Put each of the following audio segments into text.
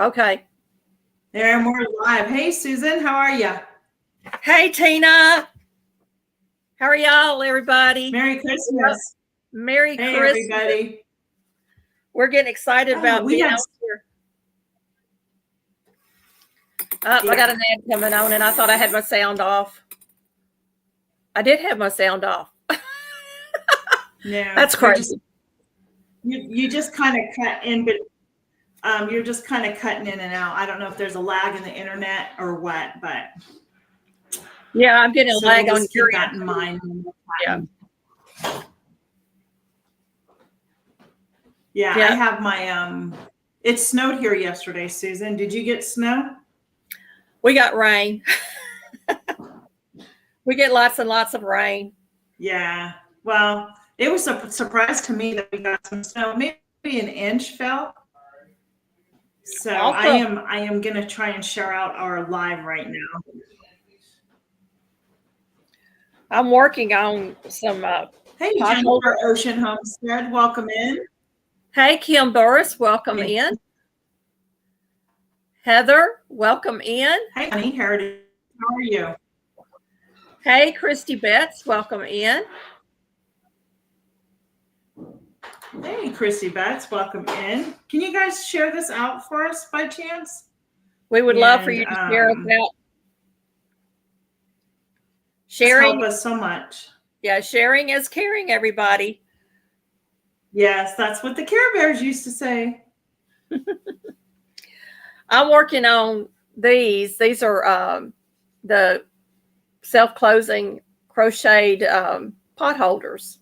Okay. There, and we're live. Hey, Susan, how are you? Hey, Tina. How are y'all, everybody? Merry Christmas. Merry Hey, Christmas. everybody. We're getting excited about being out here. I got an ad coming on, and I thought I had my sound off. I did have my sound off. No, That's crazy. You just kind of cut in, but you're just kind of cutting in and out. I don't know if there's a lag in the internet or what, but yeah, I'm getting a lag on your keep that in mind. Yeah. Yeah, I have my it snowed here yesterday, Susan. Did you get snow? We got rain. We get lots and lots of rain. Yeah. Well, it was a surprise to me that we got some snow. Maybe an inch fell. So Awesome. I am gonna try and share out our live right now. I'm working on some hey, Jennifer Ocean Homestead, welcome in. Hey, Kim Burris, welcome in. Heather, welcome in. Hey, honey, Heritage, how are you? Hey, Christy Betts, welcome in. Hey, Christy Betts, welcome in. Can you guys share this out for us by chance? We would love for you to share us out. Sharing help us so much. Yeah, sharing is caring, everybody. Yes, that's what the Care Bears used to say. I'm working on these. These are the self-closing crocheted pot holders.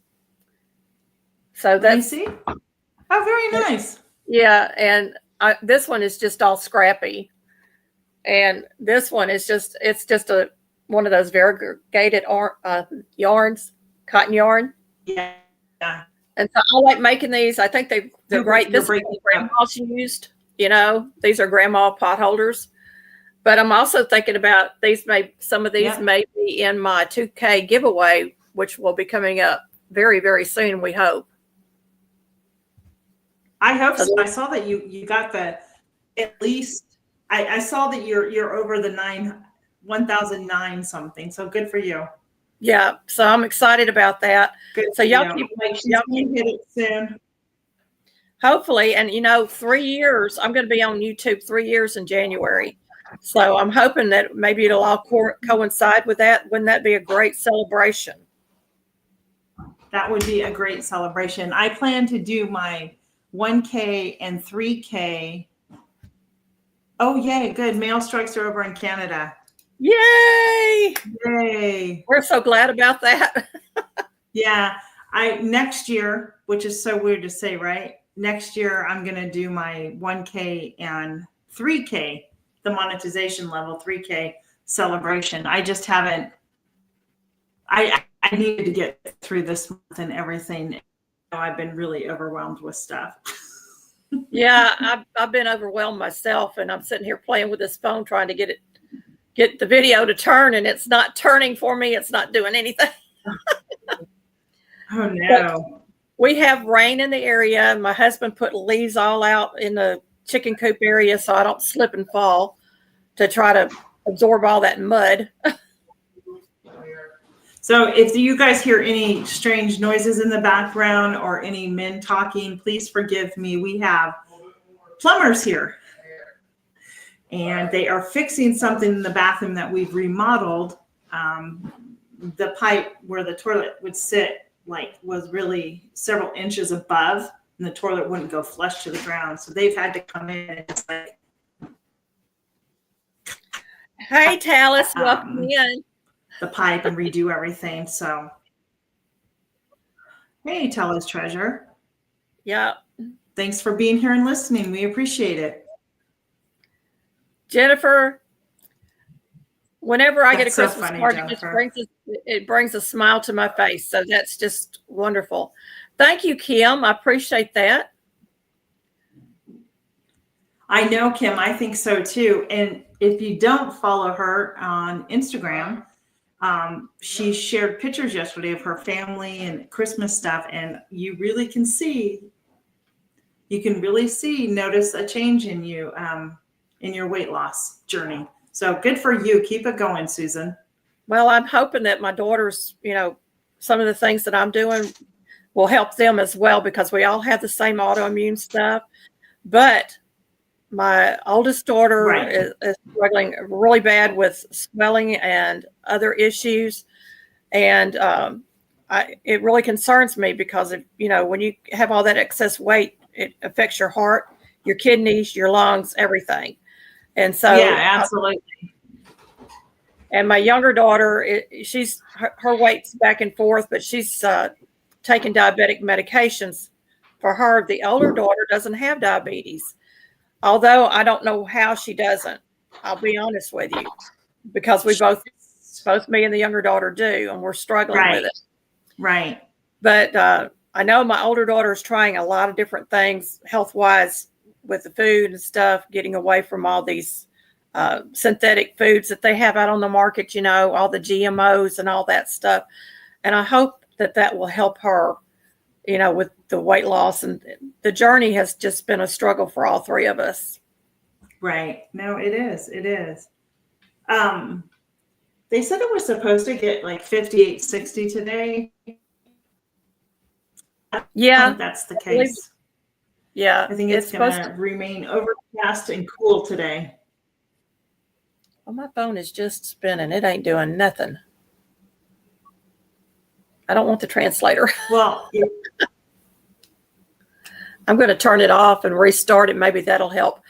So that's see. Oh, very nice. Yeah, and this one is just all scrappy, and this one is it's just one of those variegated yarns, cotton yarn. Yeah. And so I like making these. I think they're great. This is what grandma's used. You know, these are grandma pot holders. But I'm also thinking about some of these may be in my 2K giveaway, which will be coming up very, very soon, we hope. I hope so. I saw that you got at least I saw that you're over the 1,009 something. So good for you. Yeah. So I'm excited about that. Good. So y'all keep hit it soon. Hopefully, and 3 years, I'm going to be on YouTube 3 years in January. So I'm hoping that maybe it'll all coincide with that. Wouldn't that be a great celebration? That would be a great celebration. I plan to do my 1K and 3K. Oh, yay. Good. Mail strikes are over in Canada. Yay. Yay. We're so glad about that. Yeah. Next year, which is so weird to say, right? Next year, I'm going to do my 1K and 3K, the monetization level 3K celebration. I just haven't, I needed to get through this month and everything. I've been really overwhelmed with stuff. Yeah, I've been overwhelmed myself, and I'm sitting here playing with this phone trying to get the video to turn, and it's not turning for me. It's not doing anything. Oh no. But we have rain in the area. My husband put leaves all out in the chicken coop area so I don't slip and fall, to try to absorb all that mud. So if you guys hear any strange noises in the background or any men talking, please forgive me. We have plumbers here, and they are fixing something in the bathroom that we've remodeled. The pipe where the toilet would sit was really several inches above, and the toilet wouldn't go flush to the ground. So they've had to come in and just hey, Talis, welcome in. The pipe and redo everything. So, hey, Talis Treasure. Yeah. Thanks for being here and listening. We appreciate it. Jennifer, whenever I get a Christmas card, it brings a smile to my face. So that's just wonderful. Thank you, Kim. I appreciate that. I know, Kim. I think so too. And if you don't follow her on Instagram, she shared pictures yesterday of her family and Christmas stuff, and you can really notice a change in you. in your weight loss journey. So good for you. Keep it going, Susan. Well, I'm hoping that my daughters, some of the things that I'm doing will help them as well, because we all have the same autoimmune stuff. But my oldest daughter is struggling really bad with swelling and other issues. And it really concerns me, because when you have all that excess weight, it affects your heart, your kidneys, your lungs, everything. And so, yeah, absolutely. And my younger daughter, her weight's back and forth, but she's taking diabetic medications for her. The older daughter doesn't have diabetes, although I don't know how she doesn't. I'll be honest with you, because we both me and the younger daughter do, and we're struggling with it. Right. But I know my older daughter is trying a lot of different things health-wise with the food and stuff, getting away from all these synthetic foods that they have out on the market, all the GMOs and all that stuff. And I hope that will help her, with the weight loss. And the journey has just been a struggle for all three of us. Right. No, it is. It is. They said it was supposed to get like 58, 60 today. Yeah. I think that's the case. Yeah. I think it's going to remain overcast and cool today. Well, my phone is just spinning. It ain't doing nothing. I don't want the translator. Well, yeah. I'm going to turn it off and restart it. Maybe that'll help.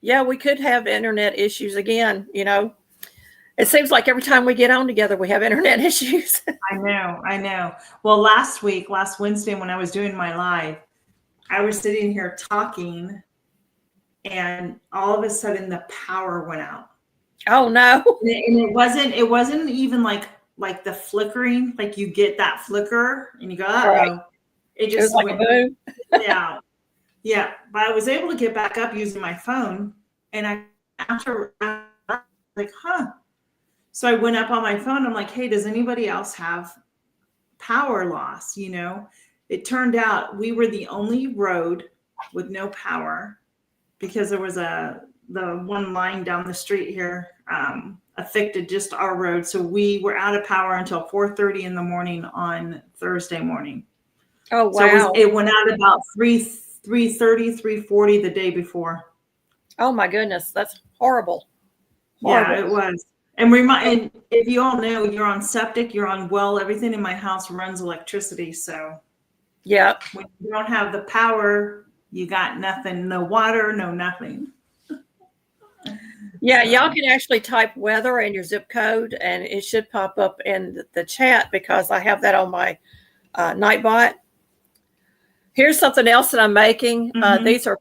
Yeah, we could have internet issues again. It seems like every time we get on together, we have internet issues. I know. Well, last Wednesday, when I was doing my live, I was sitting here talking, and all of a sudden the power went out. Oh no. And it wasn't even like the flickering, like you get that flicker and you go, right. It just was like went a boom. Yeah. But I was able to get back up using my phone, and so I went up on my phone. I'm like, hey, does anybody else have power loss? It turned out we were the only road with no power, because there was the one line down the street here affected just our road. So we were out of power until 4:30 in the morning on Thursday morning. Oh, wow. So it went out about 3:30, 3:40 the day before. Oh my goodness. That's horrible. Yeah, it was. And if you all know, you're on septic, you're on well, everything in my house runs electricity. So yeah, when you don't have the power, you got nothing, no water, no nothing. Yeah, y'all can actually type weather and your zip code, and it should pop up in the chat, because I have that on my Nightbot. Here's something else that I'm making. Mm-hmm. These are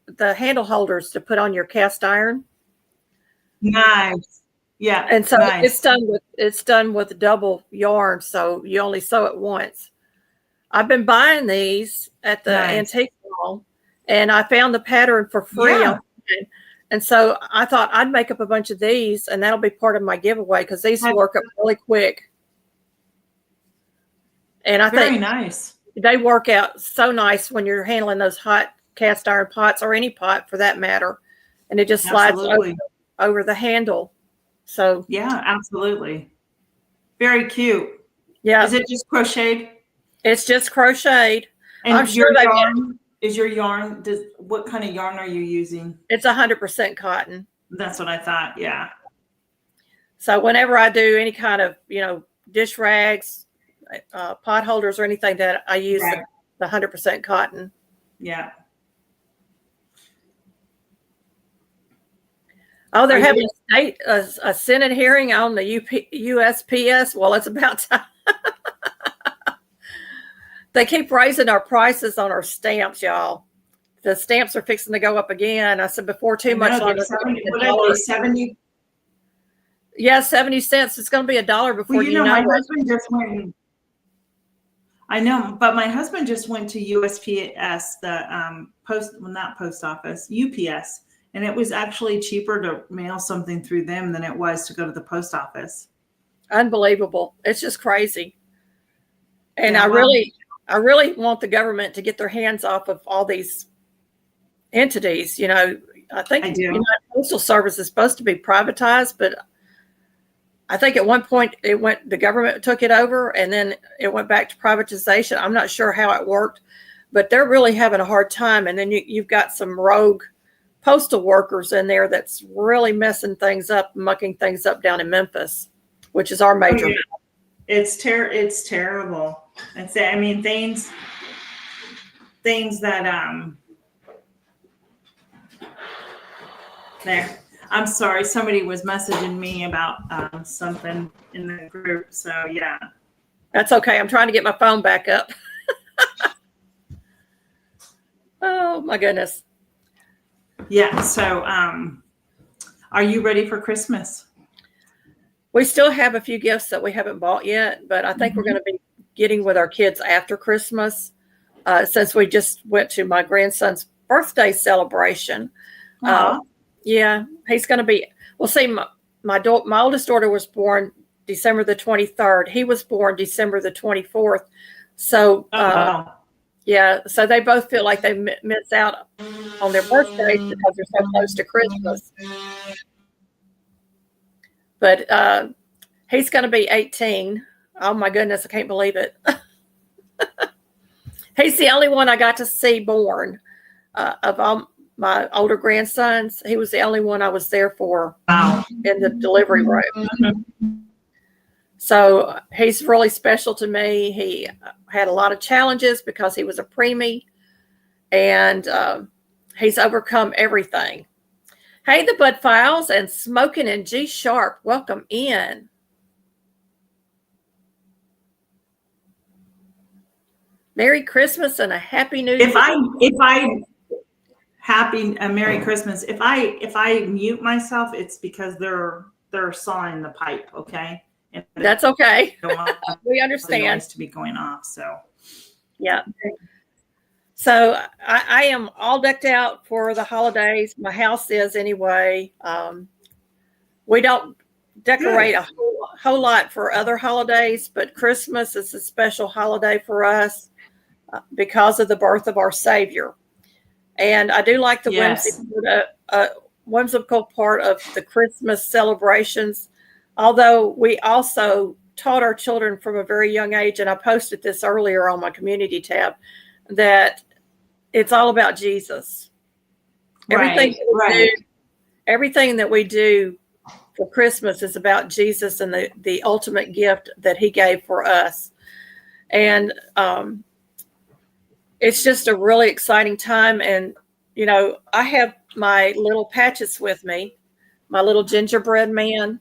the handle holders to put on your cast iron. Nice. Yeah. And so nice. it's done with double yarn, so you only sew it once. I've been buying these at the antique mall, and I found the pattern for free online. And so I thought I'd make up a bunch of these, and that'll be part of my giveaway, because these work up really quick. And I think nice. They work out so nice when you're handling those hot cast iron pots, or any pot for that matter. And it just slides over the handle. So yeah, absolutely. Very cute. Yeah. Is it just crocheted? It's just crocheted. And I'm sure what kind of yarn are you using? It's 100% cotton. That's what I thought. Yeah. So whenever I do any kind of, dish rags, pot holders, or anything, that I use the 100% cotton. Yeah. Oh, they're having a Senate hearing on the USPS. Well, it's about time. They keep raising our prices on our stamps, y'all. The stamps are fixing to go up again. I said before too much longer. 70? Yeah, 70 cents. It's going to be $1 before you know my it. husband just went. I know, but my husband just went to USPS, not post office, UPS, and it was actually cheaper to mail something through them than it was to go to the post office. Unbelievable. It's just crazy. And I really want the government to get their hands off of all these entities. You know, I think I do. United Postal Service is supposed to be privatized, but I think at one point the government took it over and then it went back to privatization. I'm not sure how it worked, but they're really having a hard time. And then you've got some rogue postal workers in there that's really messing things up, mucking things up down in Memphis, which is our major. It's terrible. I mean, things that there. I'm sorry, somebody was messaging me about something in the group. So yeah. That's okay. I'm trying to get my phone back up. Oh my goodness. Yeah. So are you ready for Christmas? We still have a few gifts that we haven't bought yet, but I think we're going to be getting with our kids after Christmas, since we just went to my grandson's birthday celebration. Yeah, he's going to be, well, see, my oldest daughter was born December the 23rd. He was born December the 24th. So, yeah, so they both feel like they miss out on their birthdays because they're so close to Christmas. But he's going to be 18. Oh my goodness, I can't believe it. He's the only one I got to see born of all my older grandsons. He was the only one I was there for in the delivery room. So he's really special to me. He had a lot of challenges because he was a preemie, and he's overcome everything. Hey, the Bud Files and Smoking and G Sharp, welcome in. Merry Christmas and a Happy New Year. Merry Christmas. If I mute myself, it's because they're sawing the pipe. Okay. And that's okay. We understand. To be going off. So yeah. So I am all decked out for the holidays. My house is anyway. We don't decorate a whole lot for other holidays, but Christmas is a special holiday for us because of the birth of our Savior. And I do like the whimsical part of the Christmas celebrations, although we also taught our children from a very young age, and I posted this earlier on my community tab, that it's all about Jesus. Everything that we do for Christmas is about Jesus and the ultimate gift that he gave for us. And it's just a really exciting time. And, you know, I have my little Patches with me, my little gingerbread man.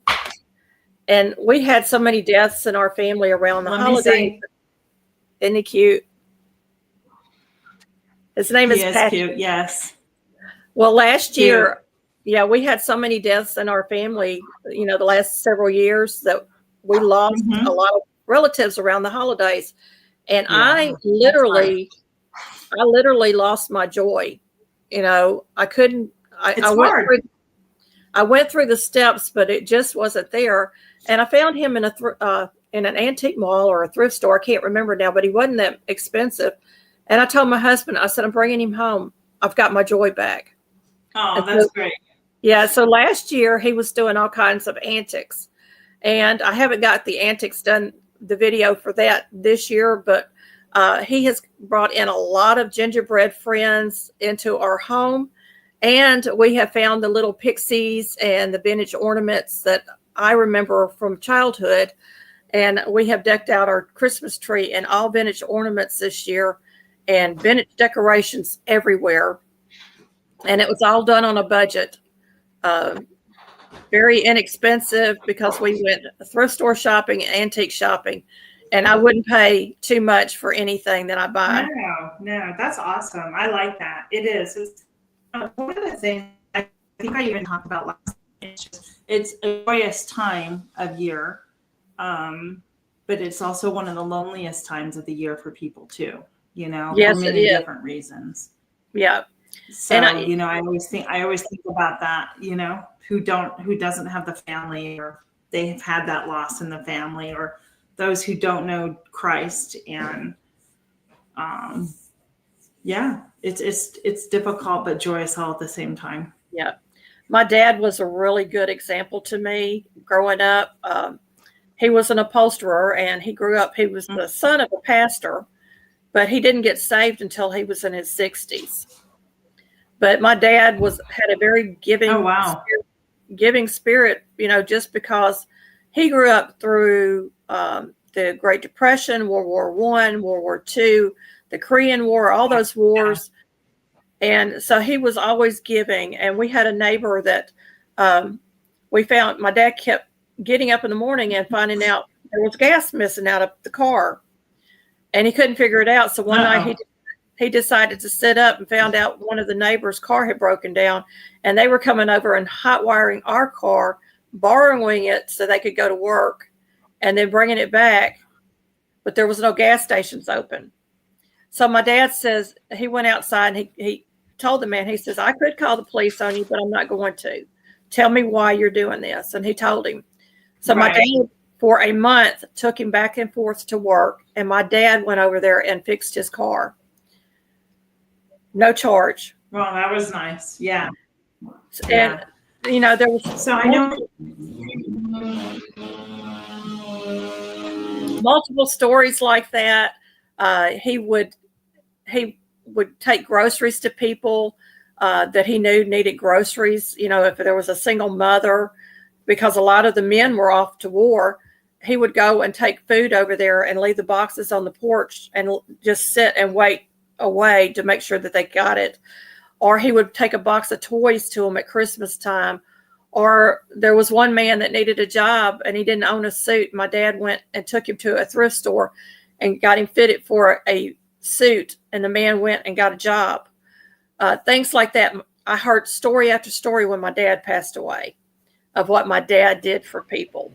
And we had so many deaths in our family around the holidays. Isn't he cute? His name is Patches. Cute, yes. Well, last year, we had so many deaths in our family, you know, the last several years that we lost a lot of relatives around the holidays. And I literally lost my joy. You know, I couldn't, I went through the steps, but it just wasn't there. And I found him in in an antique mall or a thrift store. I can't remember now, but he wasn't that expensive. And I told my husband, I said, I'm bringing him home. I've got my joy back. Oh, that's great. Yeah. So last year he was doing all kinds of antics, and I haven't got the antics done, the video for that this year, but he has brought in a lot of gingerbread friends into our home. And we have found the little pixies and the vintage ornaments that I remember from childhood. And we have decked out our Christmas tree in all vintage ornaments this year and vintage decorations everywhere. And it was all done on a budget. Very inexpensive because we went thrift store shopping, antique shopping, and I wouldn't pay too much for anything that I buy. No, that's awesome. I like that. It is. It's one of the things I think I even talked about last time. It's a joyous time of year, but it's also one of the loneliest times of the year for people too. You know, yes, for many different reasons. Yeah. So I always think about that. You know, who doesn't have the family, or they have had that loss in the family, or those who don't know Christ, and Yeah, it's difficult but joyous all at the same time. Yeah. My dad was a really good example to me growing up. He was an upholsterer, and he was the son of a pastor, but he didn't get saved until he was in his 60s. But my dad had a very giving spirit, just because he grew up through the Great Depression, World War I, World War II, the Korean War, all those wars. And so he was always giving. And we had a neighbor that we found. My dad kept getting up in the morning and finding out there was gas missing out of the car, and he couldn't figure it out. So one night he decided to sit up and found out one of the neighbors' car had broken down, and they were coming over and hot wiring our car, borrowing it so they could go to work, and then bringing it back. But there was no gas stations open. So my dad says he went outside and he told the man, he says, I could call the police on you, but I'm not going to. Tell me why you're doing this. And he told him. So my dad, for a month, took him back and forth to work, and my dad went over there and fixed his car. No charge. Well, that was nice. Yeah. And, there was... So I know... multiple stories like that. He would take groceries to people that he knew needed groceries. If there was a single mother, because a lot of the men were off to war, he would go and take food over there and leave the boxes on the porch and just sit and wait away to make sure that they got it. Or he would take a box of toys to them at Christmas time. Or there was one man that needed a job and he didn't own a suit. My dad went and took him to a thrift store and got him fitted for a suit, and the man went and got a job. Things like that. I heard story after story when my dad passed away of what my dad did for people.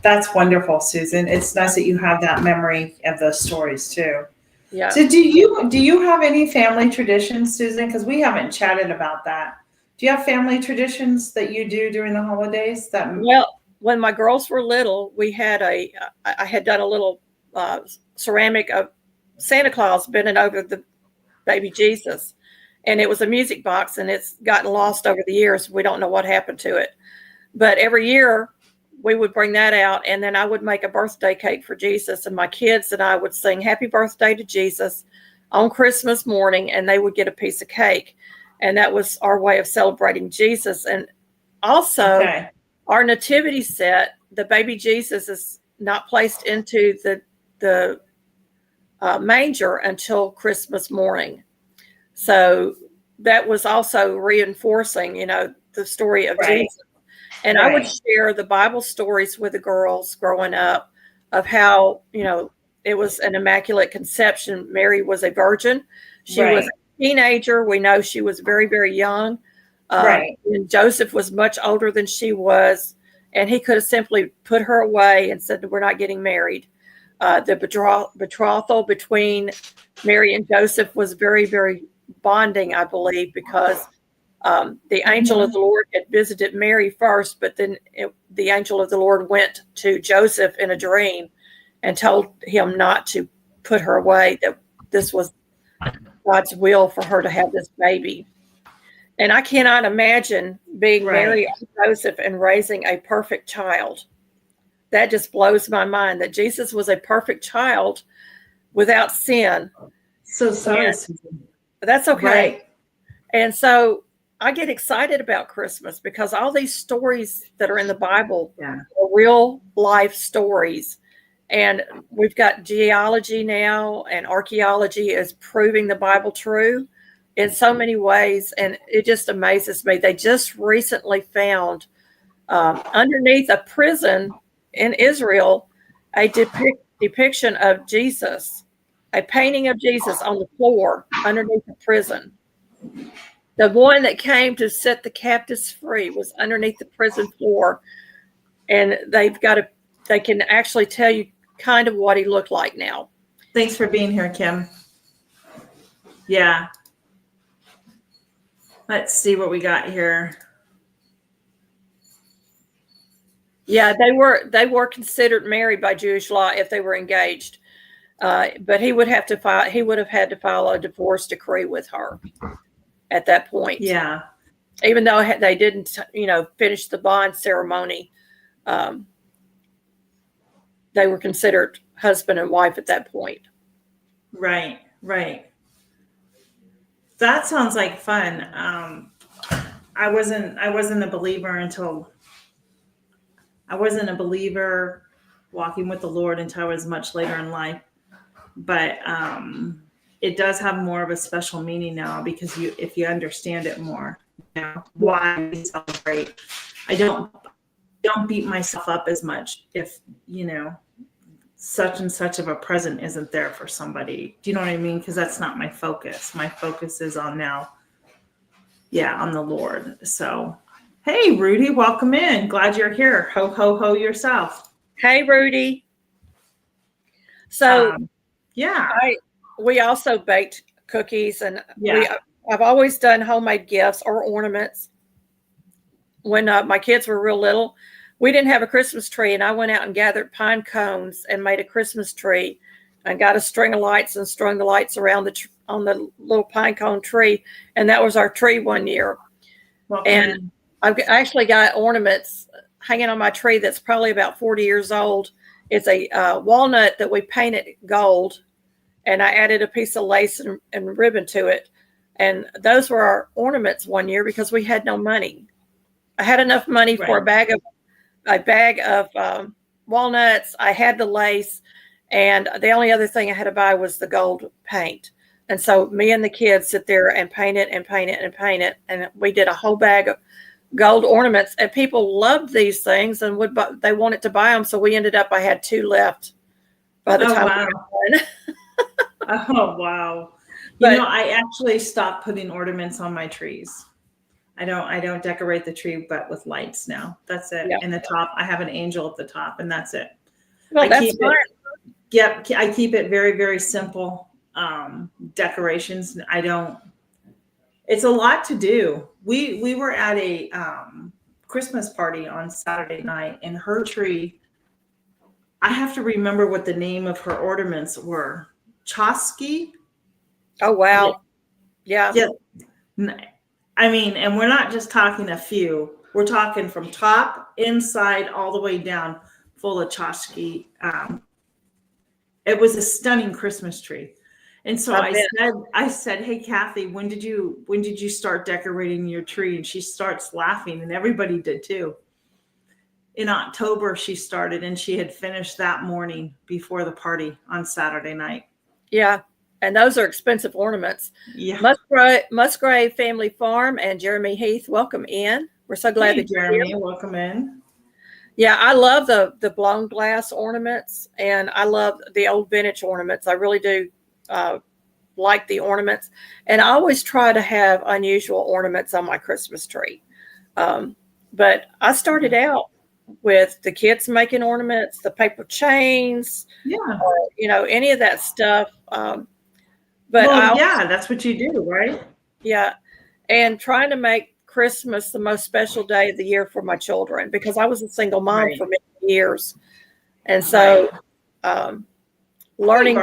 That's wonderful, Susan. It's nice that you have that memory of those stories too. Yeah. So do you have any family traditions, Susan? Because we haven't chatted about that. Do you have family traditions that you do during the holidays? Well, when my girls were little, I had done a little ceramic of Santa Claus bending over the baby Jesus, and it was a music box, and it's gotten lost over the years. We don't know what happened to it, but every year we would bring that out, and then I would make a birthday cake for Jesus, and my kids and I would sing happy birthday to Jesus on Christmas morning, and they would get a piece of cake. And that was our way of celebrating Jesus. And also our nativity set, the baby Jesus is not placed into the manger until Christmas morning. So that was also reinforcing, the story of Jesus. And I would share the Bible stories with the girls growing up of how, it was an immaculate conception. Mary was a virgin. She was a teenager. We know she was very, very young. And Joseph was much older than she was. And he could have simply put her away and said, we're not getting married. The betrothal between Mary and Joseph was very, very bonding, I believe, because the angel of the Lord had visited Mary first, but then the angel of the Lord went to Joseph in a dream and told him not to put her away, that this was God's will for her to have this baby. And I cannot imagine being Mary and Joseph and raising a perfect child. That just blows my mind, that Jesus was a perfect child without sin. So sorry. That's okay. Right. And so I get excited about Christmas because all these stories that are in the Bible are real life stories. And we've got geology now, and archaeology is proving the Bible true in so many ways. And it just amazes me. They just recently found underneath a prison in Israel a depiction of Jesus, a painting of Jesus on the floor underneath the prison. The one that came to set the captives free was underneath the prison floor. And they can actually tell you kind of what he looked like now. Thanks for being here, Kim. Yeah. Let's see what we got here. Yeah, they were considered married by Jewish law if they were engaged. But he would have had to file a divorce decree with her at that point. Yeah. Even though they didn't, finish the bond ceremony, they were considered husband and wife at that point. Right. That sounds like fun. I wasn't a believer walking with the Lord until I was much later in life. But it does have more of a special meaning now, because if you understand it more, why we celebrate. I don't beat myself up as much if, such and such of a present isn't there for somebody. Do you know what I mean? Because that's not my focus. My focus is on now. Yeah, on the Lord. So, hey, Rudy, welcome in. Glad you're here. Ho, ho, ho yourself. Hey, Rudy. So, yeah. We also baked cookies, and I've always done homemade gifts or ornaments. When my kids were real little, we didn't have a Christmas tree, and I went out and gathered pine cones and made a Christmas tree and got a string of lights and strung the lights around on the little pine cone tree. And that was our tree one year. And I've actually got ornaments hanging on my tree that's probably about 40 years old. It's a walnut that we painted gold, and I added a piece of lace and ribbon to it. And those were our ornaments one year because we had no money. I had enough money for a bag of walnuts. I had the lace, and the only other thing I had to buy was the gold paint. And so me and the kids sit there and paint it and paint it and paint it. And we did a whole bag of gold ornaments, and people loved these things and they wanted to buy them. So we ended up, I had 2 left by the time we were done. Oh, wow. But, I actually stopped putting ornaments on my trees. I don't decorate the tree, but with lights now. That's it. Yeah. In the top, I have an angel at the top, and that's it. Well, that's smart. Yep. I keep it very, very simple. Decorations. It's a lot to do. We were at a Christmas party on Saturday night, and her tree, I have to remember what the name of her ornaments were. Chosky. Oh, wow. Yeah. I mean, and we're not just talking a few. We're talking from top, inside, all the way down, full of tchotchke. It was a stunning Christmas tree. And so I said, hey, Kathy, when did you start decorating your tree? And she starts laughing, and everybody did too. In October, she started, and she had finished that morning before the party on Saturday night. Yeah. And those are expensive ornaments. Yeah. Musgrave Family Farm and Jeremy Heath, welcome in. We're so glad that you're Jeremy, here. Welcome in. Yeah, I love the blown glass ornaments, and I love the old vintage ornaments. I really do like the ornaments. And I always try to have unusual ornaments on my Christmas tree. But I started out with the kids making ornaments, the paper chains, any of that stuff. But that's what you do, right? Yeah. And trying to make Christmas the most special day of the year for my children, because I was a single mom for many years. And so learning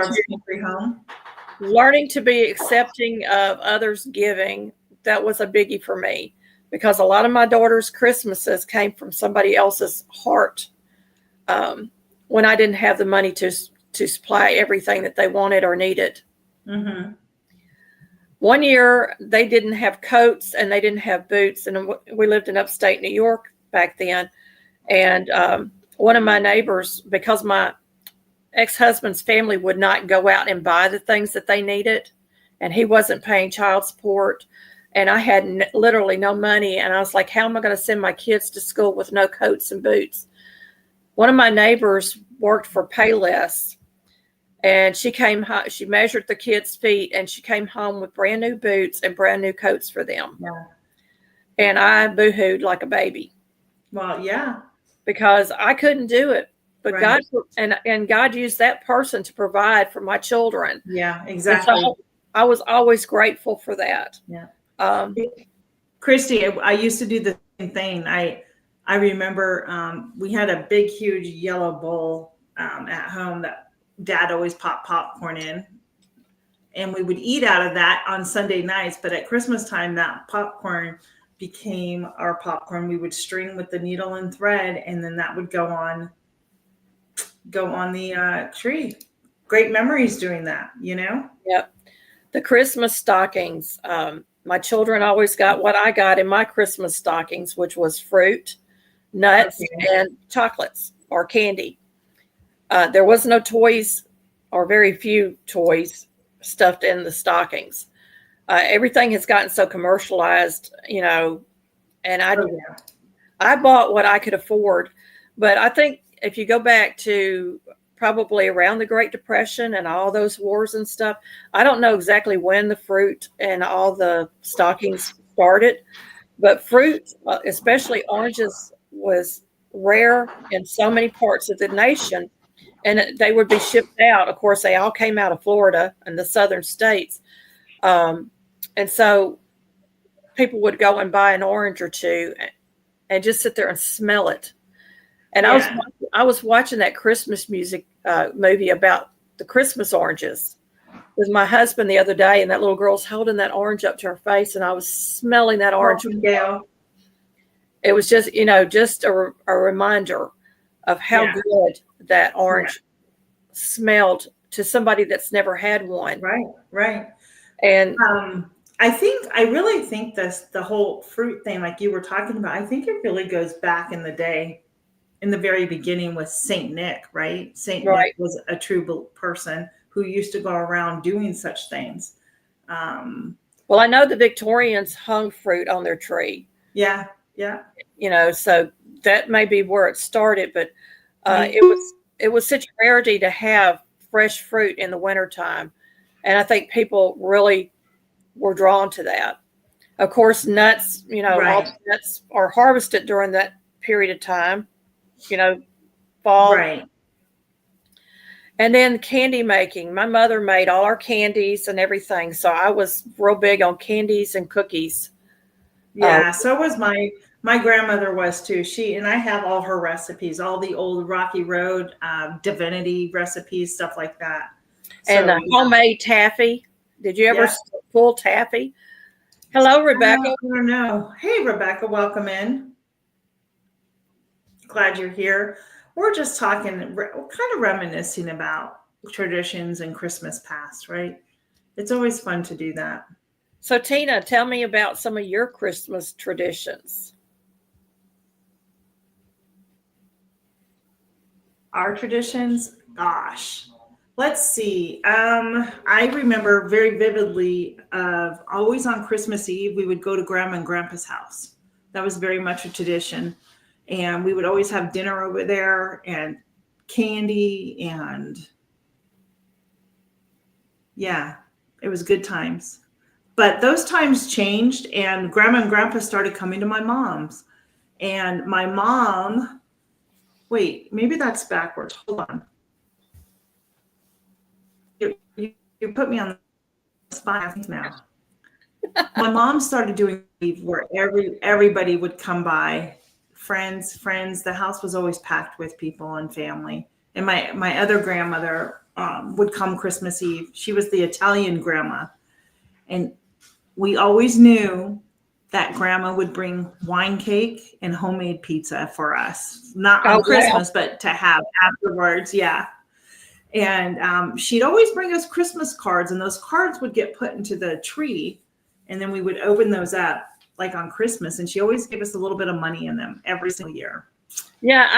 to be accepting of others' giving, that was a biggie for me, because a lot of my daughter's Christmases came from somebody else's heart when I didn't have the money to supply everything that they wanted or needed. Mm-hmm. One year they didn't have coats and they didn't have boots, and we lived in upstate New York back then. And one of my neighbors, because my ex-husband's family would not go out and buy the things that they needed, and he wasn't paying child support, and I had literally no money, and I was like, how am I going to send my kids to school with no coats and boots? One of my neighbors worked for Payless. And she measured the kids' feet, and she came home with brand new boots and brand new coats for them. Yeah. And I boohooed like a baby. Well, yeah. Because I couldn't do it. But God and God used that person to provide for my children. Yeah, exactly. So I was always grateful for that. Yeah. Christy, I used to do the same thing. I remember we had a big, huge yellow bowl at home that Dad always popped popcorn in, and we would eat out of that on Sunday nights. But at Christmas time, that popcorn became our popcorn. We would string with the needle and thread, and then that would go on the tree. Great memories doing that, you know? Yep. The Christmas stockings. My children always got what I got in my Christmas stockings, which was fruit, nuts, and chocolates or candy. There was no toys or very few toys stuffed in the stockings. Everything has gotten so commercialized, you know, and I bought what I could afford. But I think if you go back to probably around the Great Depression and all those wars and stuff, I don't know exactly when the fruit and all the stockings started, but fruit, especially oranges, was rare in so many parts of the nation, and they would be shipped out. Of course, they all came out of Florida and the southern states. And so people would go and buy an orange or two and just sit there and smell it. And I was watching that Christmas movie about the Christmas oranges with my husband the other day, and that little girl's holding that orange up to her face, and I was smelling that orange. It was just, you know, just a reminder of how good that orange smelled to somebody that's never had one. Right. And I really think the whole fruit thing, like you were talking about, I think it really goes back in the day, in the very beginning with Saint Nick, right? Saint Nick was a true person who used to go around doing such things. Well, I know the Victorians hung fruit on their tree. Yeah. You know, so that may be where it started, but it was such a rarity to have fresh fruit in the wintertime. And I think people really were drawn to that. Of course, nuts, you know, all the nuts are harvested during that period of time, you know, fall. Right. And then candy making. My mother made all our candies and everything. So I was real big on candies and cookies. Yeah, so was my grandmother was too. And I have all her recipes, all the old Rocky Road divinity recipes, stuff like that. And the homemade taffy. Did you ever pull taffy? Hello, Rebecca. I don't know. Hey, Rebecca, welcome in. Glad you're here. We're just talking, we're kind of reminiscing about traditions and Christmas past, right? It's always fun to do that. So, Tina, tell me about some of your Christmas traditions. Our traditions? Gosh. Let's see. I remember very vividly of always on Christmas Eve, we would go to Grandma and Grandpa's house. That was very much a tradition. And we would always have dinner over there and candy, and it was good times. But those times changed, and Grandma and Grandpa started coming to my mom's. And my mom, wait, maybe that's backwards. Hold on. You put me on the spot now. My mom started doing where everybody would come by. Friends. The house was always packed with people and family. And my other grandmother would come Christmas Eve. She was the Italian grandma. And we always knew that grandma would bring wine cake and homemade pizza for us. Not on Christmas, but to have afterwards. Yeah. And she'd always bring us Christmas cards, and those cards would get put into the tree, and then we would open those up like on Christmas. And she always gave us a little bit of money in them every single year. Yeah,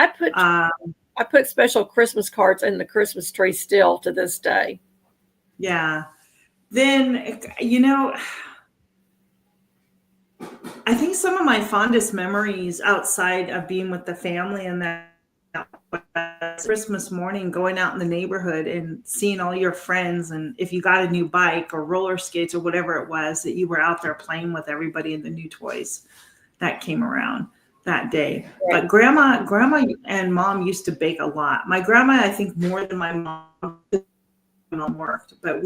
I put special Christmas cards in the Christmas tree still to this day. Yeah. Then, you know, I think some of my fondest memories outside of being with the family and that Christmas morning, going out in the neighborhood and seeing all your friends, and if you got a new bike or roller skates or whatever it was, that you were out there playing with everybody in the new toys that came around that day. Right. But grandma and mom used to bake a lot. My grandma, I think, more than my mom worked, but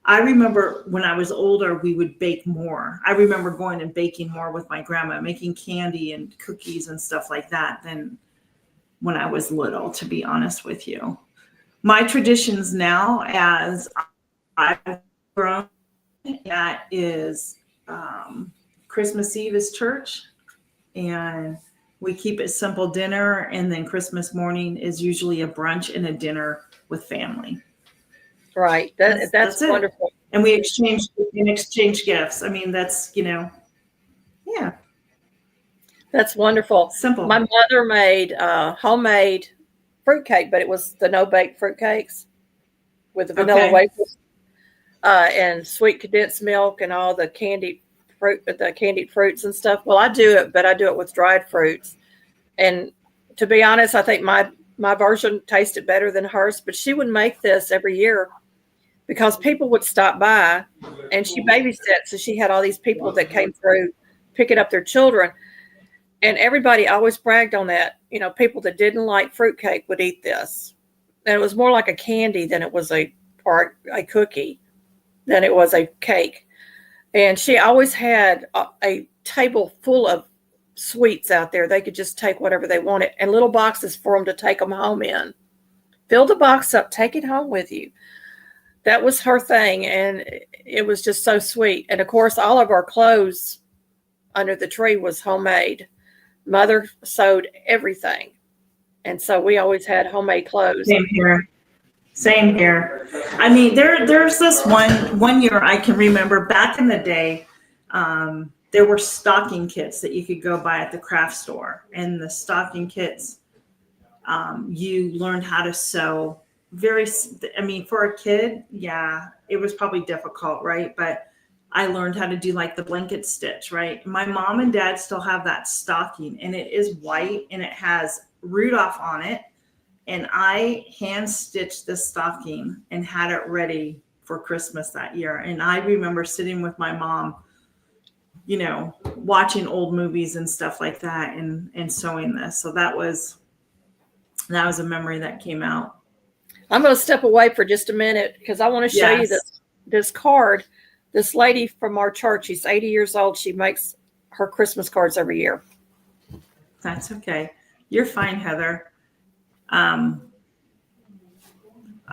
I remember when I was older, we would bake more. I remember going and baking more with my grandma, making candy and cookies and stuff like that than when I was little, to be honest with you. My traditions now, as I've grown, that is Christmas Eve is church, and we keep it simple dinner, and then Christmas morning is usually a brunch and a dinner with family. Right. That's wonderful. And we exchange gifts. I mean, that's, yeah. That's wonderful. Simple. My mother made homemade fruitcake, but it was the no-bake fruitcakes with the vanilla wafers and sweet condensed milk and all the candied fruits and stuff. Well, I do it, but I do it with dried fruits. And to be honest, I think my version tasted better than hers, but she would make this every year because people would stop by, and she babysat. So she had all these people that came through picking up their children. And everybody always bragged on that. You know, people that didn't like fruitcake would eat this. And it was more like a candy than it was a cookie than it was a cake. And she always had a table full of sweets out there. They could just take whatever they wanted, and little boxes for them to take them home in. Fill the box up, take it home with you. That was her thing, and it was just so sweet. And of course, all of our clothes under the tree was homemade. Mother sewed everything, and so we always had homemade clothes. Same here. I mean, there's this one year I can remember back in the day. There were stocking kits that you could go buy at the craft store, and the stocking kits, you learned how to sew. For a kid, yeah, it was probably difficult, right? But I learned how to do like the blanket stitch, right? My mom and dad still have that stocking, and it is white and it has Rudolph on it. And I hand stitched this stocking and had it ready for Christmas that year. And I remember sitting with my mom, watching old movies and stuff like that and sewing this. So that was a memory that came out. I'm going to step away for just a minute because I want to show you this card. This lady from our church, she's 80 years old. She makes her Christmas cards every year. That's okay. You're fine, Heather. I'll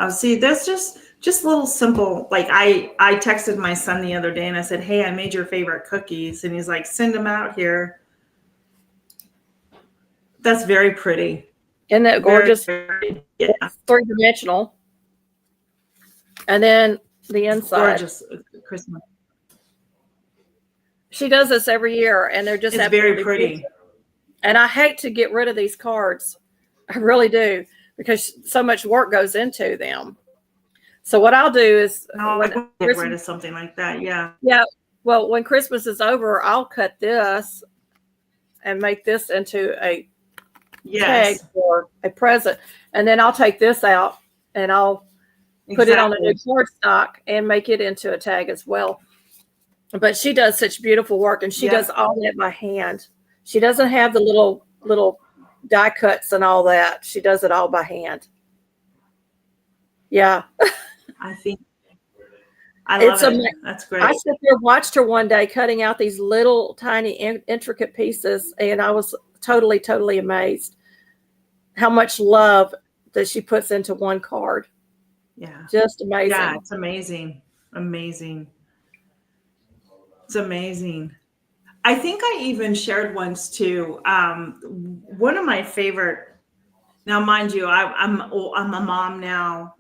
see. That's just little simple. Like I texted my son the other day and I said, "Hey, I made your favorite cookies," and he's like, "Send them out here." That's very pretty. Isn't that gorgeous? Yeah. It's 3-dimensional. And then the inside. Gorgeous Christmas. She does this every year, and they're just very pretty. Beautiful. And I hate to get rid of these cards. I really do, because so much work goes into them. So what I'll do is get rid of something like that. Yeah. Yeah. Well, when Christmas is over, I'll cut this and make this into a tag or a present. And then I'll take this out and I'll put it on a new cardstock and make it into a tag as well. But she does such beautiful work, and she does all that by hand. She doesn't have the little die cuts and all that. She does it all by hand. Yeah. I think I love it. That's great. I sit there and watched her one day cutting out these little tiny intricate pieces, and I was totally, totally amazed how much love that she puts into one card. Yeah. Just amazing. Yeah, it's amazing. Amazing. It's amazing. I think I even shared once too. One of my favorite. Now, mind you, I'm a mom now,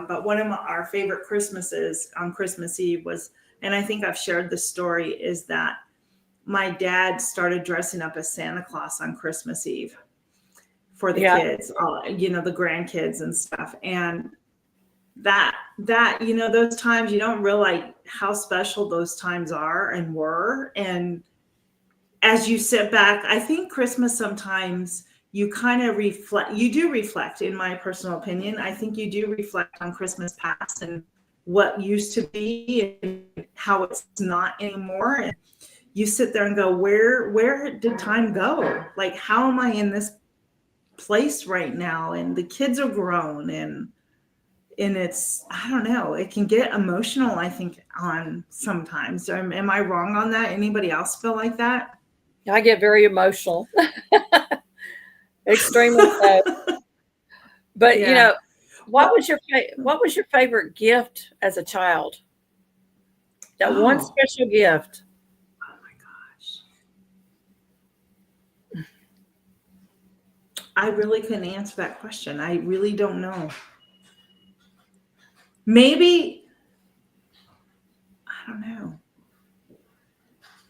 but one of our favorite Christmases on Christmas Eve was, and I think I've shared the story, is that my dad started dressing up as Santa Claus on Christmas Eve for the kids, the grandkids and stuff. And that, those times, you don't realize how special those times are and were. And as you sit back, I think Christmas sometimes you kind of reflect, in my personal opinion. I think you do reflect on Christmas past and what used to be and how it's not anymore. And you sit there and go, where did time go? Like, how am I in this place right now? And the kids are grown, and it's, I don't know, it can get emotional, I think, on sometimes. Am I wrong on that? Anybody else feel like that? I get very emotional. Extremely so. But What was your favorite gift as a child? That one special gift. Oh my gosh. I really couldn't answer that question. I really don't know. Maybe, I don't know.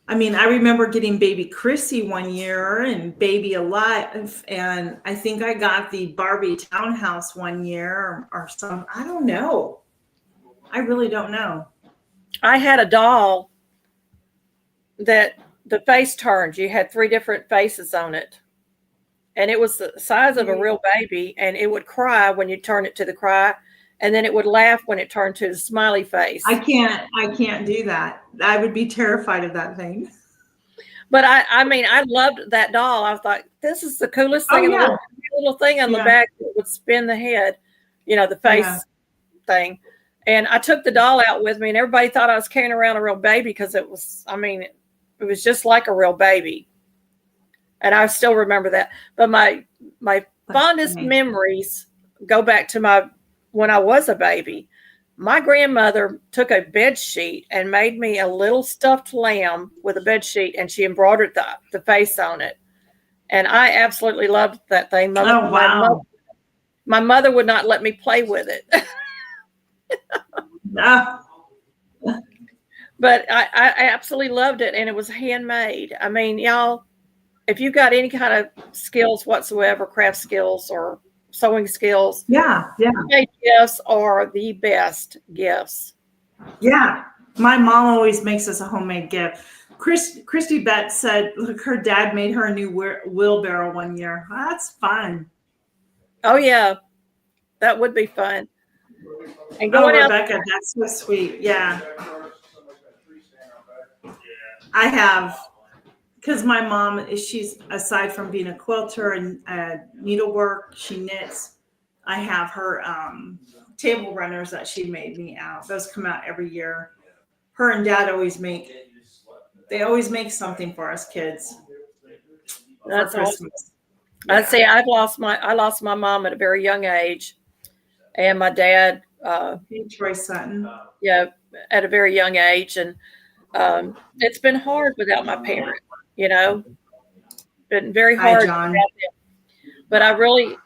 I mean, I remember getting baby Chrissy one year and baby Alive, and I think I got the Barbie townhouse one year or some, I don't know. I really don't know. I had a doll that the face turned. You had 3 different faces on it. And it was the size of a real baby, and it would cry when you turn it to the cry, and then it would laugh when it turned to the smiley face. I can't do that. I would be terrified of that thing. But I mean, I loved that doll. I thought, this is the coolest thing. Oh, yeah. Little thing on the back that would spin the head, the face thing. And I took the doll out with me, and everybody thought I was carrying around a real baby because it was just like a real baby. And I still remember that. But my fondest memories go back to when I was a baby. My grandmother took a bed sheet and made me a little stuffed lamb with a bed sheet, and she embroidered the face on it. And I absolutely loved that thing. My mother would not let me play with it. No. But I absolutely loved it, and it was handmade. I mean, y'all, if you got any kind of skills whatsoever, craft skills or sewing skills, handmade gifts are the best gifts. Yeah, my mom always makes us a homemade gift. Christy Betts said, look, her dad made her a new wheelbarrow one year. That's fun. Oh yeah, that would be fun. And going out, Rebecca, that's so sweet. Yeah, I have, because my mom she's, aside from being a quilter and needlework, she knits. I have her table runners that she made me out. Those come out every year. Her and Dad always make something for us kids. That's awesome. I say I lost my mom at a very young age, and my dad, Troy Sutton. Yeah, at a very young age, and it's been hard without my parents. Been very hard. Hi, John. But I really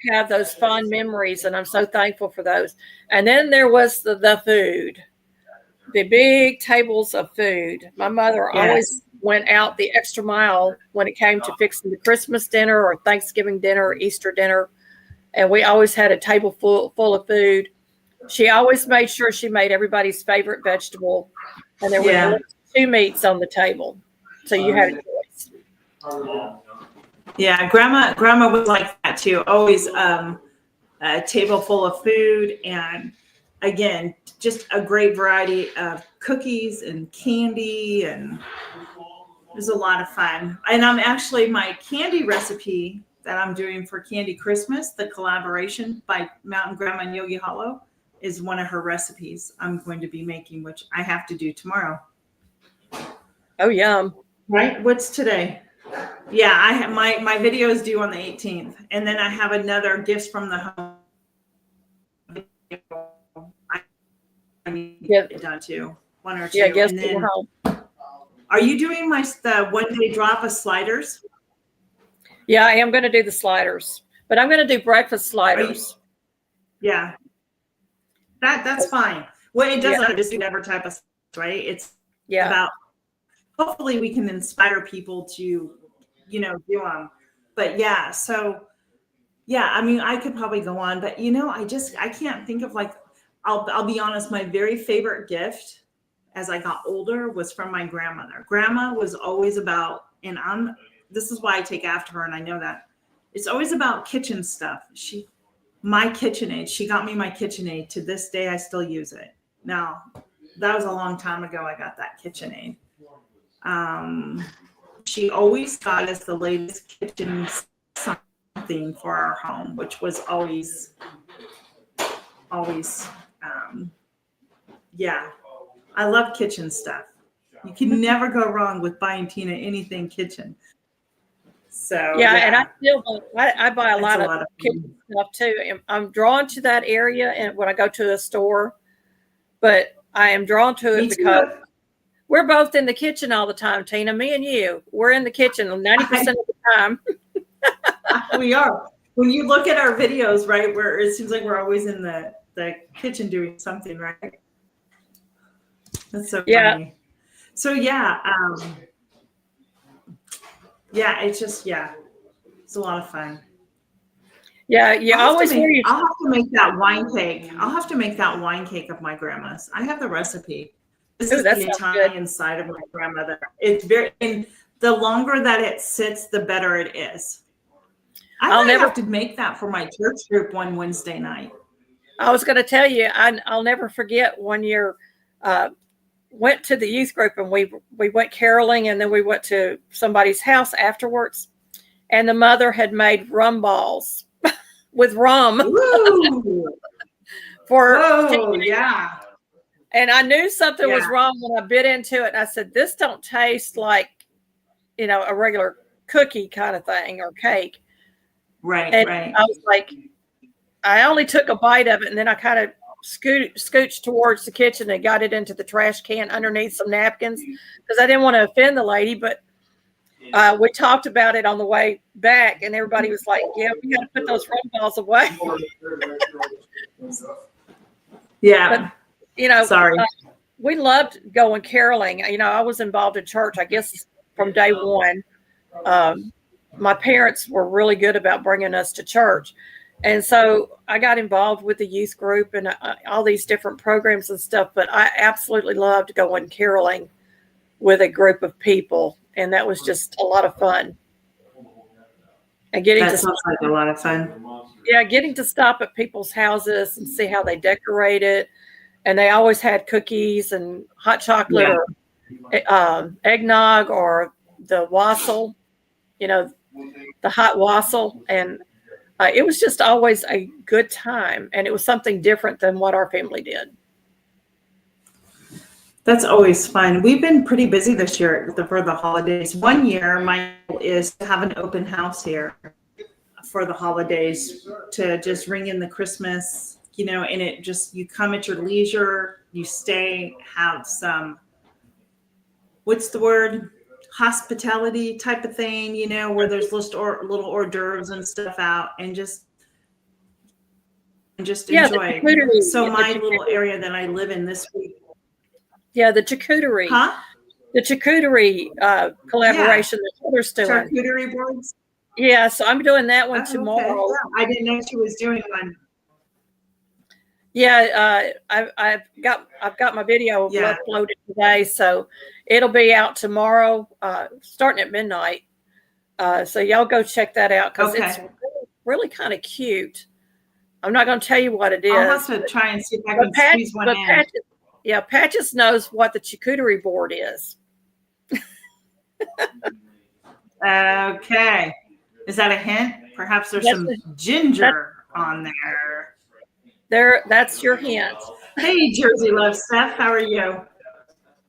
have those fond memories, and I'm so thankful for those. And then there was the food, the big tables of food. My mother always went out the extra mile when it came to fixing the Christmas dinner or Thanksgiving dinner or Easter dinner. And we always had a table full of food. She always made sure she made everybody's favorite vegetable. And there were 2 meats on the table. So you had a choice. Yeah, grandma was like that too. Always a table full of food, and again, just a great variety of cookies and candy, and it was a lot of fun. And I'm actually, my candy recipe that I'm doing for Candy Christmas, the collaboration by Mountain Grandma and Yogi Hollow, is one of her recipes I'm going to be making, which I have to do tomorrow. Oh, yum. Right? What's today? Yeah, I have my video is due on the 18th, and then I have another gifts from the home. I need to get it done too, 1 or 2. Yeah, gifts from the home. Are you doing the one-day drop of sliders? Yeah, I am going to do the sliders, but I'm going to do breakfast sliders. Yeah, that's fine. Well, it doesn't have to do every type of, right? It's about, hopefully we can inspire people to, do them. But I mean, I could probably go on, but I can't think of I'll be honest, my very favorite gift as I got older was from my grandmother. Grandma was always about, and this is why I take after her, and I know that it's always about kitchen stuff. My KitchenAid, she got me my KitchenAid. To this day, I still use it. Now, that was a long time ago I got that KitchenAid. She always got us the latest kitchen something for our home, which was always, I love kitchen stuff. You can never go wrong with buying Tina anything kitchen. So yeah, and I still I buy a lot of kitchen stuff too. And I'm drawn to that area, and when I go to a store, but I am drawn to it because we're both in the kitchen all the time, Tina. Me and you, we're in the kitchen 90% of the time. We are. When you look at our videos, right, where it seems like we're always in the kitchen doing something, right? That's so funny. So it's just it's a lot of fun. Yeah, you always hear you. I'll have to make that wine cake. I'll have to make that wine cake of my grandma's. I have the recipe. This is the Italian side of my grandmother. It's and the longer that it sits, the better it is. I'll never have to make that for my church group one Wednesday night. I was going to tell you, I'll never forget one year, went to the youth group and we went caroling, and then we went to somebody's house afterwards, and the mother had made rum balls with rum. Yeah. And I knew something was wrong when I bit into it. And I said, this don't taste like, a regular cookie kind of thing or cake. Right. I was like, I only took a bite of it, and then I kind of scooched towards the kitchen and got it into the trash can underneath some napkins because I didn't want to offend the lady. But we talked about it on the way back, and everybody was like, yeah, we got to put those rum balls away. Yeah. But, sorry. We loved going caroling. I was involved in church, I guess, from day one. My parents were really good about bringing us to church. And so I got involved with the youth group and all these different programs and stuff. But I absolutely loved going caroling with a group of people. And that was just a lot of fun. And sounds like a lot of fun. Yeah, getting to stop at people's houses and see how they decorate it. And they always had cookies and hot chocolate or eggnog or the wassail, the hot wassail. And it was just always a good time. And it was something different than what our family did. That's always fun. We've been pretty busy this year for the holidays. One year, my goal is to have an open house here for the holidays, to just ring in the Christmas, and it just, you come at your leisure, you stay, have some, what's the word? Hospitality type of thing, where there's little hors d'oeuvres and stuff out, and just enjoy. So my little area that I live in this week. Yeah, the charcuterie. Huh? The charcuterie collaboration that Heather's doing. Charcuterie boards? Yeah, so I'm doing that one tomorrow. Okay. Yeah, I didn't know she was doing one. Yeah, I've got my video uploaded today, so it'll be out tomorrow, starting at midnight. So y'all go check that out because it's really kind of cute. I'm not going to tell you what it is. I'll have to try and see if I can squeeze one in. Patches knows what the charcuterie board is. Okay. Is that a hint? Perhaps there's some ginger on there. That's your hint. Hey, Jersey Love Steph, how are you?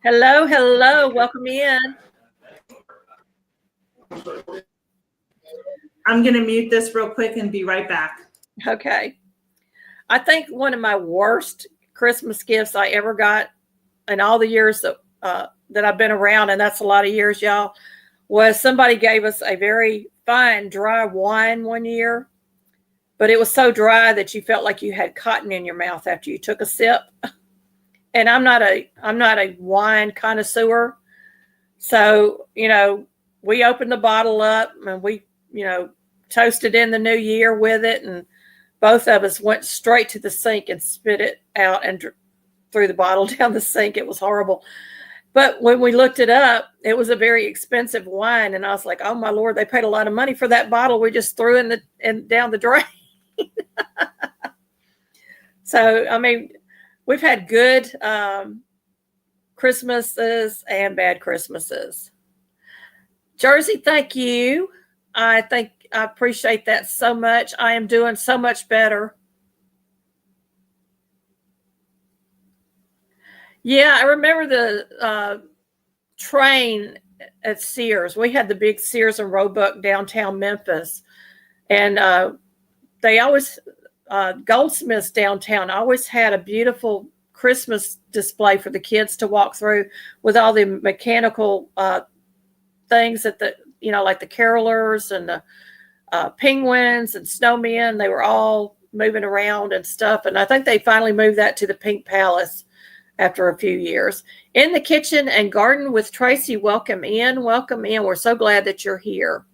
Hello. Welcome in. I'm going to mute this real quick and be right back. Okay. I think one of my worst Christmas gifts I ever got in all the years that I've been around, and that's a lot of years, y'all, was somebody gave us a very fine dry wine one year, but it was so dry that you felt like you had cotton in your mouth after you took a sip. And I'm not a wine connoisseur. So, we opened the bottle up and we, toasted in the new year with it. And both of us went straight to the sink and spit it out and threw the bottle down the sink. It was horrible. But when we looked it up, it was a very expensive wine. And I was like, oh my Lord, they paid a lot of money for that bottle we just threw down the drain. So, I mean, we've had good Christmases and bad Christmases. Jersey, thank you. I appreciate that so much. I am doing so much better. Yeah, I remember the train at Sears. We had the big Sears and Roebuck downtown Memphis, and they always Goldsmiths downtown always had a beautiful Christmas display for the kids to walk through with all the mechanical things that like the carolers and the penguins and snowmen. They were all moving around and stuff. And I think they finally moved that to the Pink Palace after a few years. In the Kitchen and Garden with Tracy, welcome in. Welcome in. We're so glad that you're here.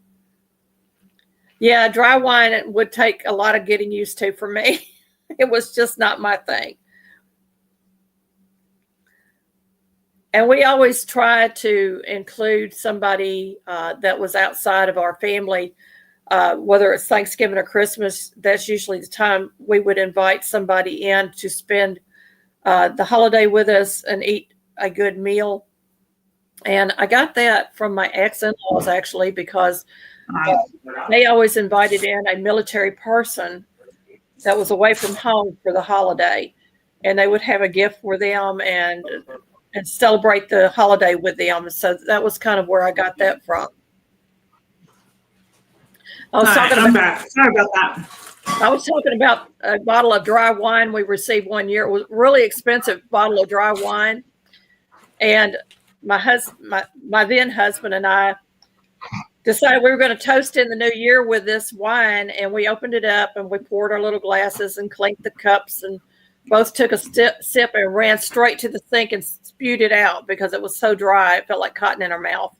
Yeah, dry wine would take a lot of getting used to for me. It was just not my thing. And we always try to include somebody that was outside of our family, whether it's Thanksgiving or Christmas. That's usually the time we would invite somebody in to spend the holiday with us and eat a good meal. And I got that from my ex-in-laws, actually, because they always invited in a military person that was away from home for the holiday. And they would have a gift for them and celebrate the holiday with them. So that was kind of where I got that from. I'm back. Sorry about that. I was talking about a bottle of dry wine we received one year. It was a really expensive bottle of dry wine. And my then husband and I decided we were going to toast in the new year with this wine. And we opened it up and we poured our little glasses and clinked the cups and both took a sip and ran straight to the sink and spewed it out because it was so dry. It felt like cotton in our mouth.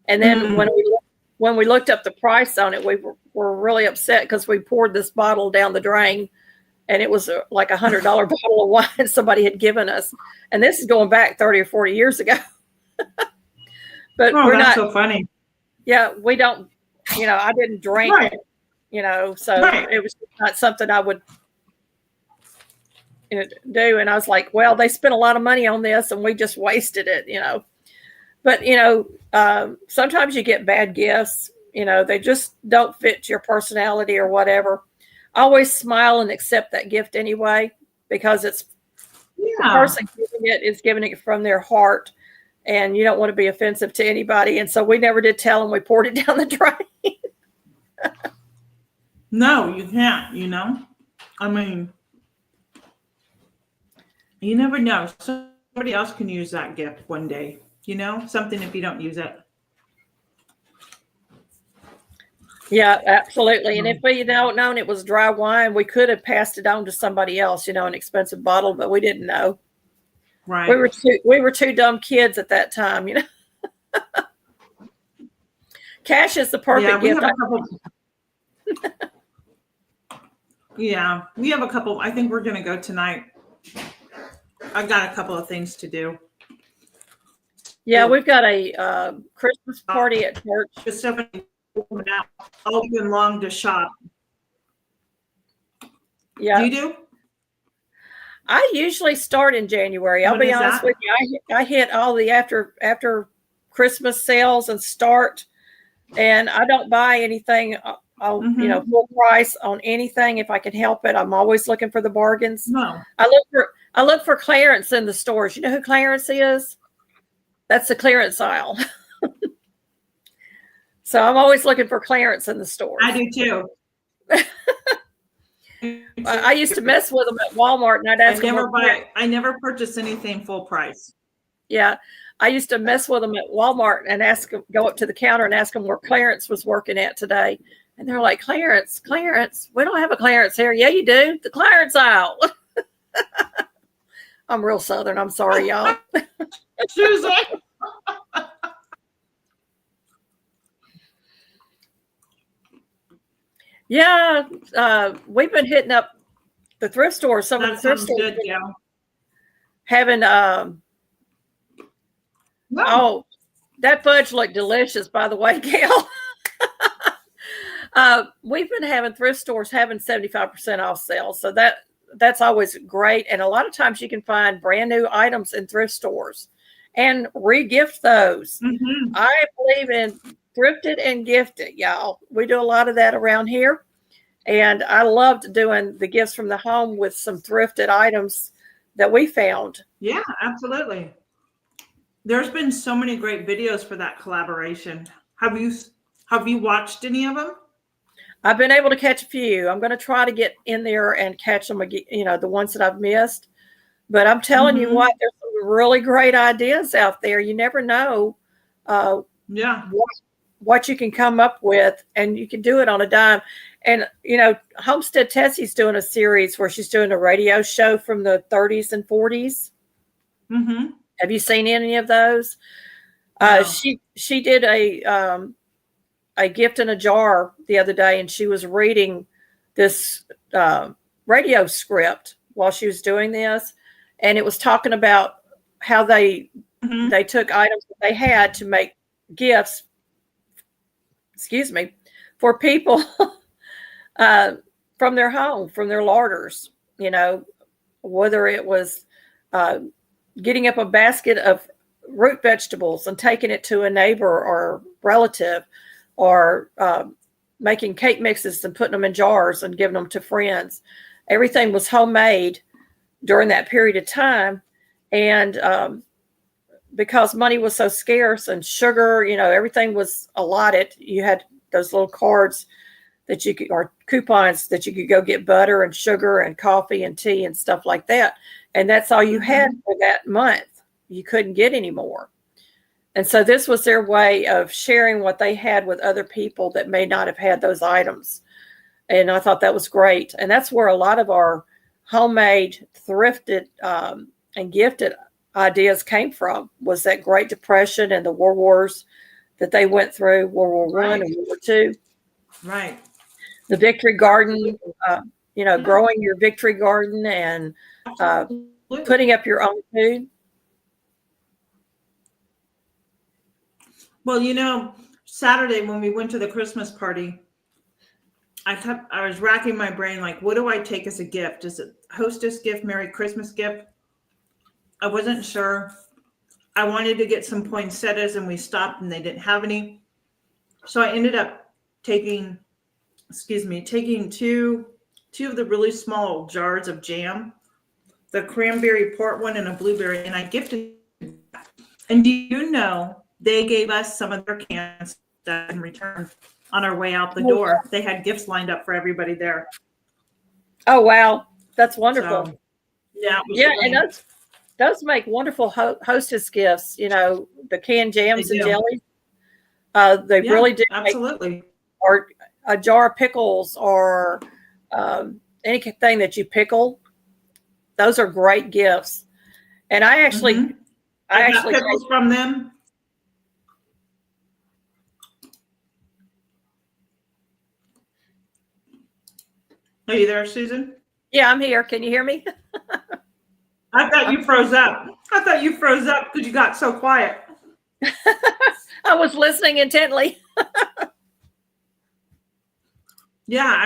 And then when we looked up the price on it, we were really upset because we poured this bottle down the drain and it was like $100 bottle of wine somebody had given us. And this is going back 30 or 40 years ago. But we're not so funny. Yeah, we don't, I didn't drink, right. So right. It was not something I would do. And I was like, well, they spent a lot of money on this and we just wasted it, But, sometimes you get bad gifts, they just don't fit your personality or whatever. Always smile and accept that gift anyway, because the person giving it is giving it from their heart and you don't want to be offensive to anybody. And so we never did tell them we poured it down the drain. No, you can't, I mean, you never know. Somebody else can use that gift one day, something if you don't use it. Yeah, absolutely. And if we don't known it was dry wine, we could have passed it on to somebody else, an expensive bottle, but we didn't know. Right. We were two dumb kids at that time, Cash is the perfect gift. Yeah, we have a couple. I think we're going to go tonight. I've got a couple of things to do. Yeah, we've got a Christmas party at church. Just open long to shop. Yeah. You do? I usually start in January. I'll be honest with you. I hit all the after Christmas sales and start, and I don't buy anything, full price on anything if I can help it. I'm always looking for the bargains. No. I look for clearance in the stores. You know who clearance is? That's the clearance aisle. So I'm always looking for clearance in the stores. I do too. I used to mess with them at Walmart, and I'd ask them. I never purchase anything full price. Yeah, I used to mess with them at Walmart and go up to the counter and ask them where clearance was working at today, and they're like, "Clearance. We don't have a clearance here." Yeah, you do. The clearance aisle. I'm real Southern. I'm sorry, y'all. Susan. Yeah, we've been hitting up the thrift stores. Some of the thrift stores good, yeah. Having oh, that fudge looked delicious, by the way, Gail. We've been having thrift stores having 75% off sales, so that's always great. And a lot of times you can find brand new items in thrift stores and re-gift those. Mm-hmm. I believe in thrifted and gifted, y'all. We do a lot of that around here. And I loved doing the gifts from the home with some thrifted items that we found. Yeah, absolutely. There's been so many great videos for that collaboration. Have you watched any of them? I've been able to catch a few. I'm going to try to get in there and catch them again, the ones that I've missed. But I'm telling you what, there's some really great ideas out there. You never know what you can come up with, and you can do it on a dime. And, Homestead Tessie's doing a series where she's doing a radio show from the 30s and 40s. Mm-hmm. Have you seen any of those? No. She did a gift in a jar the other day, and she was reading this radio script while she was doing this, and it was talking about how they took items that they had to make gifts, for people from their home, from their larders, whether it was getting up a basket of root vegetables and taking it to a neighbor or relative, or making cake mixes and putting them in jars and giving them to friends. Everything was homemade during that period of time. And because money was so scarce and sugar, everything was allotted. You had those little cards that you could, or coupons that you could go get butter and sugar and coffee and tea and stuff like that. And that's all you had for that month. You couldn't get any more. And so this was their way of sharing what they had with other people that may not have had those items. And I thought that was great. And that's where a lot of our homemade, thrifted, and gifted ideas came from, was that Great Depression and the War Wars that they went through, World War I and World War II. Right. The Victory Garden, growing your Victory Garden and putting up your own food. Well, Saturday when we went to the Christmas party, I was racking my brain, like, what do I take as a gift? Is it hostess gift, Merry Christmas gift? I wasn't sure. I wanted to get some poinsettias, and we stopped and they didn't have any. So I ended up taking two of the really small jars of jam, the cranberry port one and a blueberry, and I gifted them. And do you know, they gave us some of their cans in return on our way out the door. They had gifts lined up for everybody there. Oh, wow. That's wonderful. So, yeah. And those make wonderful hostess gifts, the canned jams and jellies. They really do. Absolutely. Or a jar of pickles, or anything that you pickle. Those are great gifts. And I actually pickles from them. Are you there, Susan? Yeah, I'm here. Can you hear me? I thought you froze up. Because you got so quiet. I was listening intently. Yeah,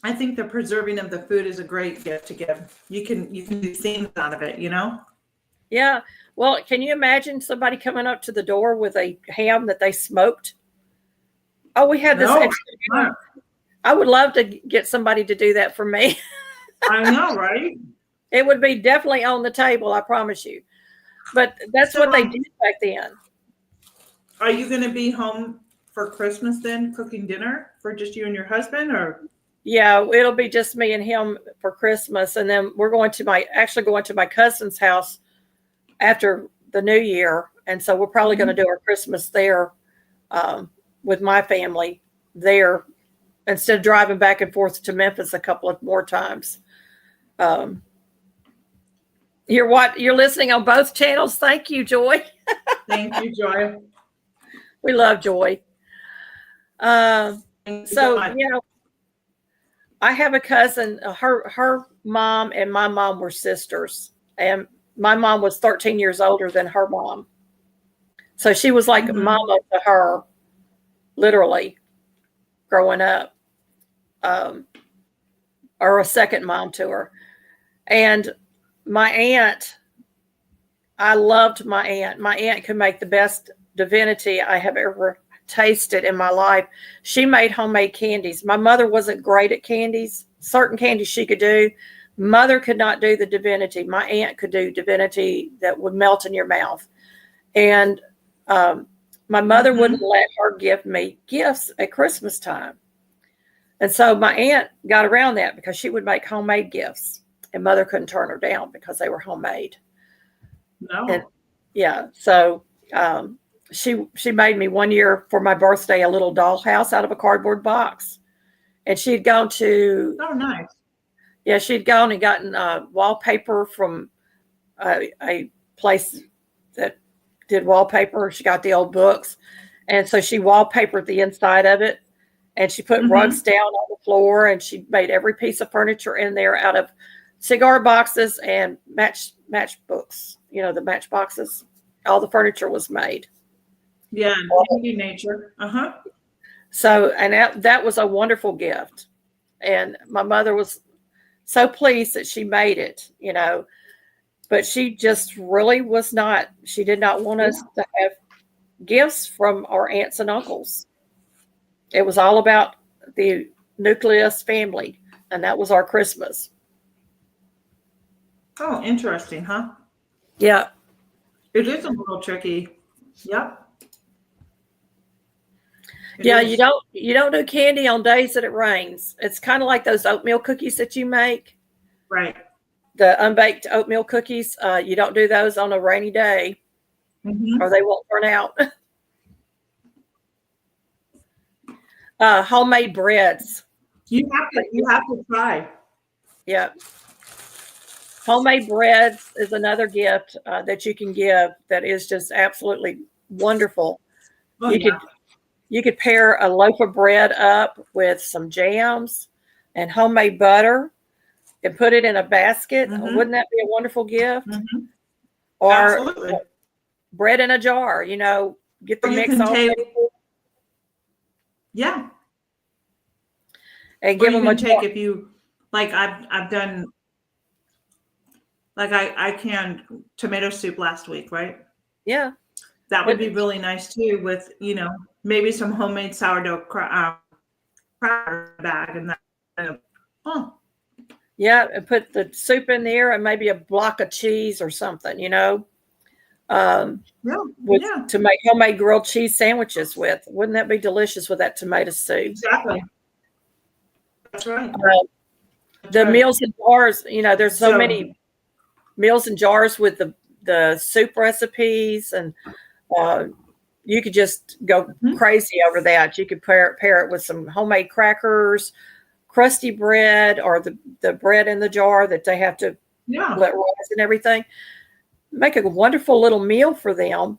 I think the preserving of the food is a great gift to give. You can do things out of it, Yeah. Well, can you imagine somebody coming up to the door with a ham that they smoked? Oh, we had this extra ham. I would love to get somebody to do that for me. I know, right? It would be definitely on the table, I promise you. But that's what they did back then. Are you going to be home for Christmas then, cooking dinner for just you and your husband, or? Yeah, it'll be just me and him for Christmas, and then we're going to my cousin's house after the New Year, and so we're probably going to do our Christmas there with my family there, instead of driving back and forth to Memphis a couple of more times. You're listening on both channels. Thank you, Joy. Thank you, Joy. We love Joy. I have a cousin, her mom and my mom were sisters, and my mom was 13 years older than her mom. So she was like mama to her, literally, growing up, or a second mom to her. And my aunt, I loved my aunt. My aunt could make the best divinity I have ever tasted in my life. She made homemade candies. My mother wasn't great at candies. Certain candies she could do, Mother could not do the divinity. My aunt could do divinity that would melt in your mouth. And my mother wouldn't let her give me gifts at Christmas time. And so my aunt got around that because she would make homemade gifts, and Mother couldn't turn her down because they were homemade. No. And, yeah. So she made me one year for my birthday a little dollhouse out of a cardboard box. And she'd gone to. Oh, nice. Yeah, she'd gone and gotten wallpaper from a place that did wallpaper. She got the old books. And so she wallpapered the inside of it. And she put rugs down on the floor. And she made every piece of furniture in there out of cigar boxes and matchbooks. You know, the match boxes. All the furniture was made. Yeah, nature. So, and that was a wonderful gift. And my mother was so pleased that she made it, you know, but she just really was not, she did not want us to have gifts from our aunts and uncles. It was all about the nucleus family, and that was our Christmas. Oh, interesting, huh? Yeah. It is a little tricky. Yep. Yeah, you don't do candy on days that it rains. It's kind of like those oatmeal cookies that you make. Right. The unbaked oatmeal cookies. You don't do those on a rainy day, or they won't turn out. Homemade breads. You have to try. Yeah. Homemade breads is another gift that you can give that is just absolutely wonderful. Oh, You could pair a loaf of bread up with some jams and homemade butter and put it in a basket. Wouldn't that be a wonderful gift? Or absolutely. Bread in a jar, you know, get the mix on. Yeah. And give them a jar. If you like, I've done, like I canned tomato soup last week, right? Yeah. That would be really nice too, with, you know, maybe some homemade sourdough cracker bag and that. Yeah, and put the soup in there and maybe a block of cheese or something, you know, to make homemade grilled cheese sandwiches with. Wouldn't that be delicious with that tomato soup? Exactly. That's right. The meals in jars, you know, there's so many meals in jars with the soup recipes, and you could just go crazy over that. You could pair it with some homemade crackers, crusty bread, or the bread in the jar that they have to let rise and everything. Make a wonderful little meal for them.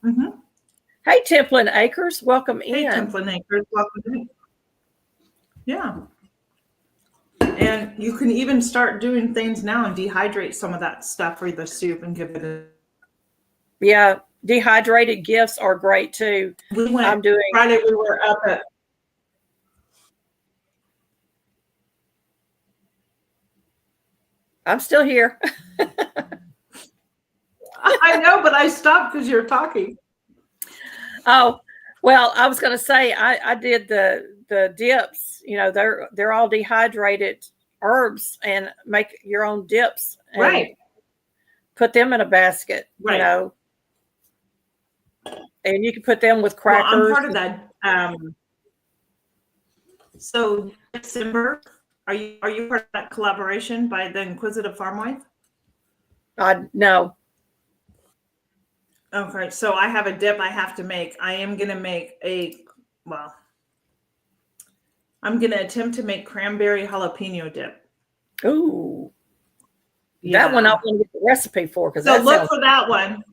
Hey, Templin Acres, welcome in. Hey, Templin Acres, welcome in. Yeah. And you can even start doing things now and dehydrate some of that stuff for the soup and give it a... Yeah, dehydrated gifts are great too. Friday, we were up at... I'm still here. I know, but I stopped because you're talking. Oh, well, I was going to say I did the dips. You know, they're all dehydrated herbs, and make your own dips. And right. Put them in a basket. Right. You know, and you can put them with crackers. Well, I'm part of that. So December, are you part of that collaboration by the Inquisitive Farm Wife? No. Okay, so I have a dip I have to make. I am going to make I'm going to attempt to make cranberry jalapeno dip. Ooh. Yeah. That one I want to get the recipe for. So look for that one.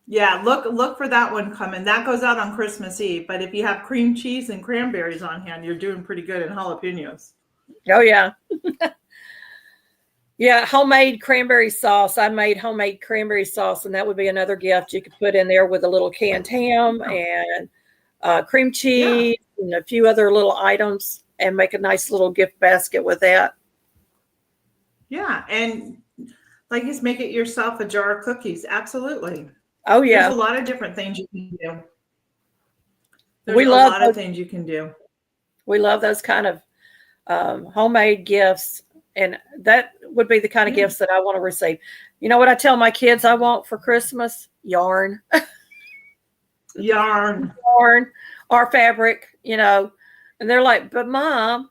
Yeah, look for that one coming. That goes out on Christmas Eve. But if you have cream cheese and cranberries on hand, you're doing pretty good in jalapenos. Oh, yeah. Yeah, homemade cranberry sauce. I made homemade cranberry sauce, and that would be another gift you could put in there with a little canned ham and cream cheese and a few other little items, and make a nice little gift basket with that. Yeah, and like just make it yourself a jar of cookies. Absolutely. Oh, yeah. There's a lot of different things you can do. There's a lot of things you can do. We love those kind of homemade gifts. And that would be the kind of gifts that I want to receive. You know what I tell my kids I want for Christmas? Yarn. Yarn. Yarn or fabric, and they're like, but Mom,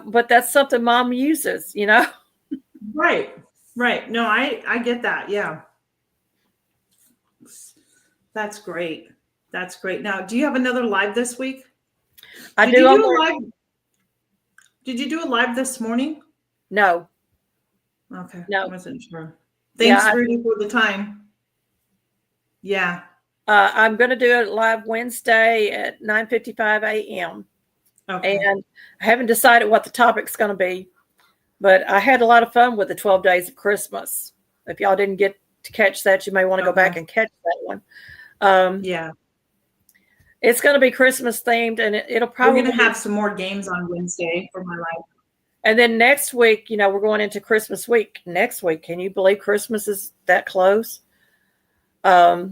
but that's something Mom uses, Right. No, I get that. Yeah. That's great. Now, do you have another live this week? Did you do a live this morning? No. Okay. No. I wasn't sure. Thanks, Rudy, for the time. Yeah. I'm going to do it live Wednesday at 9:55 a.m. Okay. And I haven't decided what the topic's going to be, but I had a lot of fun with the 12 Days of Christmas. If y'all didn't get to catch that, you may want to go back and catch that one. Yeah. It's going to be Christmas themed, and it'll probably. We're going to have some more games on Wednesday for my live. And then next week, we're going into Christmas week. Next week, can you believe Christmas is that close? I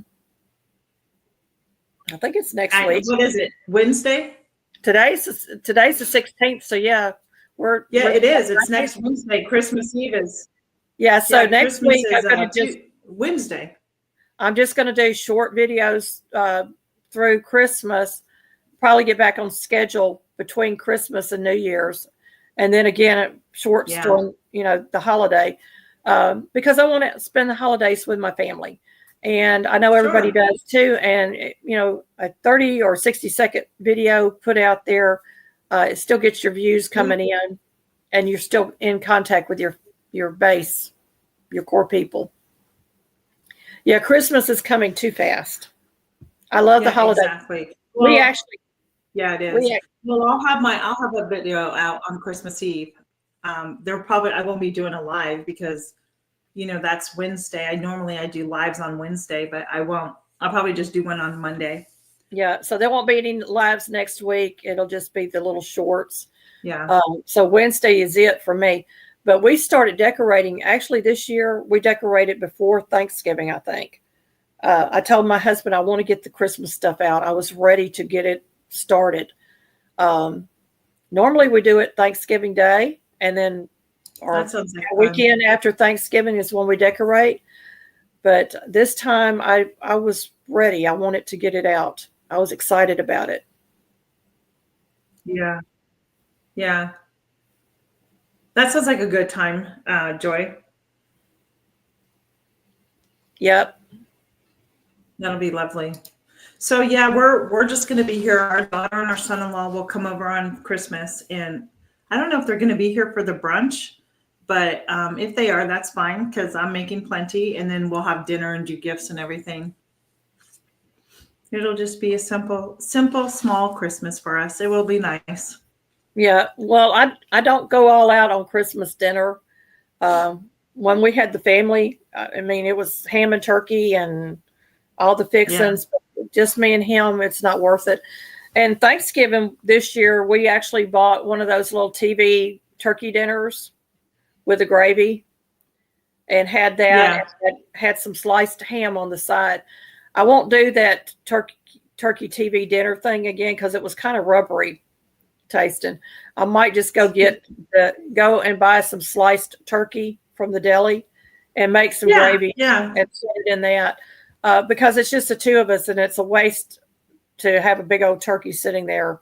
think it's next week. What is it? Wednesday? Today's the 16th. So yeah, it is. It's next Wednesday. Christmas Eve is. Yeah. So next Christmas week I'm going to just Wednesday. I'm just going to do short videos through Christmas. Probably get back on schedule between Christmas and New Year's, and then again shorts during the holiday, because I want to spend the holidays with my family. And I know everybody does too. And, a 30 or 60-second video put out there, it still gets your views coming in, and you're still in contact with your base, your core people. Yeah, Christmas is coming too fast. I love the holiday. Exactly. Well, it is. Well, I'll have a video out on Christmas Eve. I won't be doing a live because that's Wednesday. I normally do lives on Wednesday, but I won't. I'll probably just do one on Monday. Yeah. So there won't be any lives next week. It'll just be the little shorts. Yeah. So Wednesday is it for me. But we started decorating. Actually, this year we decorated before Thanksgiving, I think. I told my husband I want to get the Christmas stuff out. I was ready to get it started. Normally we do it Thanksgiving Day, and then or weekend after Thanksgiving is when we decorate. But this time I was ready. I wanted to get it out. I was excited about it. Yeah. Yeah. That sounds like a good time, Joy. Yep. That'll be lovely. So yeah, we're just going to be here. Our daughter and our son-in-law will come over on Christmas, and I don't know if they're going to be here for the brunch, but if they are, that's fine because I'm making plenty, and then we'll have dinner and do gifts and everything. It'll just be a simple, small Christmas for us. It will be nice. Yeah. Well, I don't go all out on Christmas dinner. When we had the family, it was ham and turkey and all the fixings. Yeah. But just me and him, it's not worth it. And Thanksgiving this year, we actually bought one of those little TV turkey dinners with the gravy and had that. Yeah. And had some sliced ham on the side. I won't do that turkey TV dinner thing again because it was kind of rubbery tasting. I might just go and buy some sliced turkey from the deli and make some gravy and put it in that because it's just the two of us and it's a waste to have a big old turkey sitting there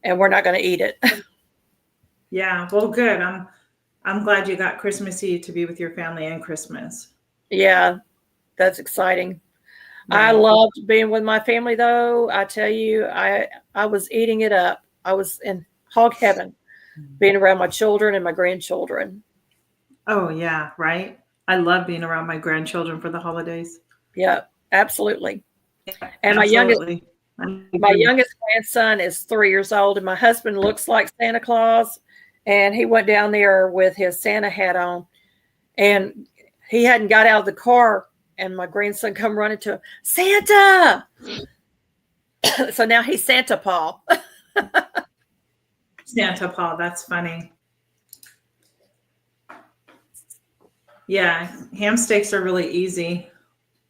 and we're not going to eat it. Yeah, well, good. I'm glad you got Christmas Eve to be with your family and Christmas. Yeah, that's exciting. Yeah. I loved being with my family, though. I tell you, I was eating it up. I was in hog heaven, being around my children and my grandchildren. Oh, yeah, right? I love being around my grandchildren for the holidays. Yeah, absolutely. Yeah, and my youngest grandson is 3 years old, and my husband looks like Santa Claus, and he went down there with his Santa hat on, and he hadn't got out of the car, and my grandson come running to him, Santa! So now he's Santa Paul. Santa Paul, that's funny. Yeah, ham steaks are really easy.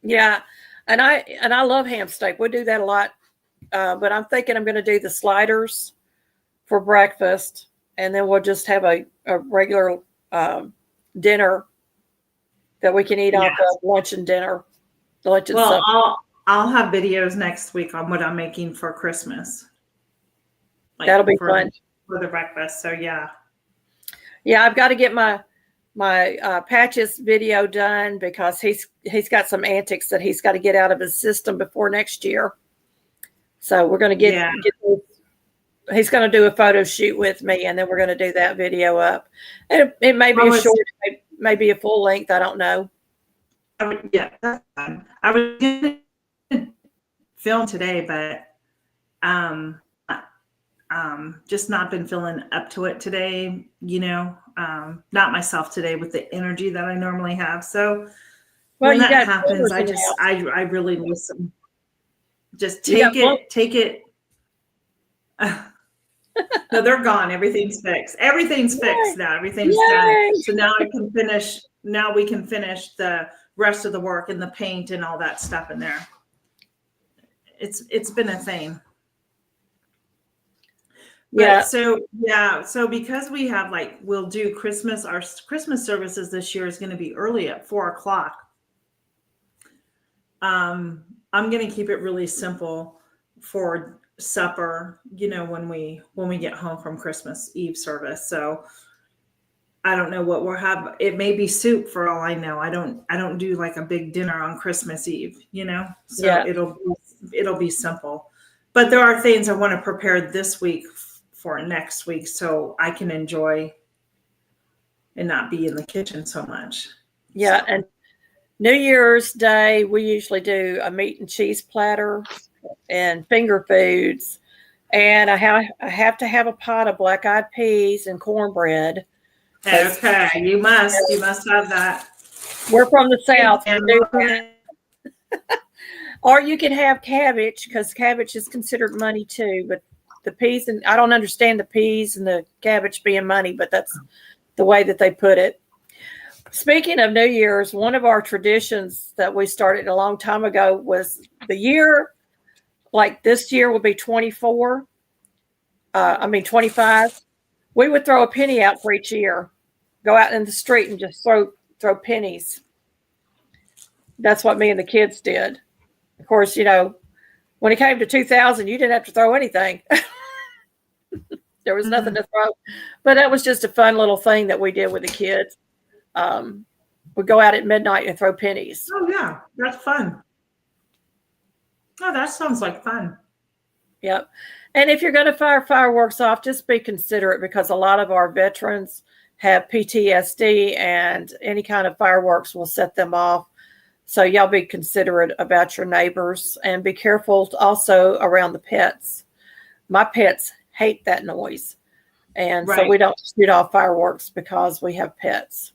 Yeah, and I love ham steak. We do that a lot, but I'm thinking I'm going to do the sliders for breakfast, and then we'll just have a regular dinner that we can eat off Yes. of lunch and dinner. Lunch and Well, supper. I'll have videos next week on what I'm making for Christmas. Like That'll be for fun. for the breakfast. So yeah. Yeah, I've got to get my Patches video done because he's got some antics that he's got to get out of his system before next year. So we're going to get he's going to do a photo shoot with me, and then we're going to do that video up. And it may be a short, it may be a full length. I don't know. Yeah, that's fine. I was going to film today, but just not been feeling up to it today, not myself today with the energy that I normally have. So when that happens, I really listen. Just take it. No, they're gone. Everything's fixed. Everything's fixed now. Everything's done. So now we can finish the rest of the work and the paint and all that stuff in there. It's been a thing. Yeah. So because we have we'll do Christmas, our Christmas services this year is going to be early at 4:00. I'm going to keep it really simple for supper, when we get home from Christmas Eve service. So I don't know what we'll have. It may be soup for all I know. I don't do a big dinner on Christmas Eve, so yeah. It'll be simple, but there are things I want to prepare this week for next week so I can enjoy and not be in the kitchen so much. Yeah. And New Year's Day, we usually do a meat and cheese platter and finger foods. And I have to have a pot of black-eyed peas and cornbread. Okay. You must have that. We're from the South. Or you can have cabbage, because cabbage is considered money too. But the peas, and I don't understand the peas and the cabbage being money, but that's the way that they put it. Speaking of New Year's, one of our traditions that we started a long time ago was the year, this year will be 25. We would throw a penny out for each year, go out in the street and just throw pennies. That's what me and the kids did. Of course, when it came to 2000, you didn't have to throw anything. There was nothing to throw, but that was just a fun little thing that we did with the kids. We'd go out at midnight and throw pennies. Oh yeah, that's fun. Oh, that sounds like fun. Yep. And if you're going to fire fireworks off, just be considerate, because a lot of our veterans have PTSD, and any kind of fireworks will set them off. So y'all be considerate about your neighbors, and be careful also around the pets. My pets hate that noise. And so we don't shoot off fireworks because we have pets.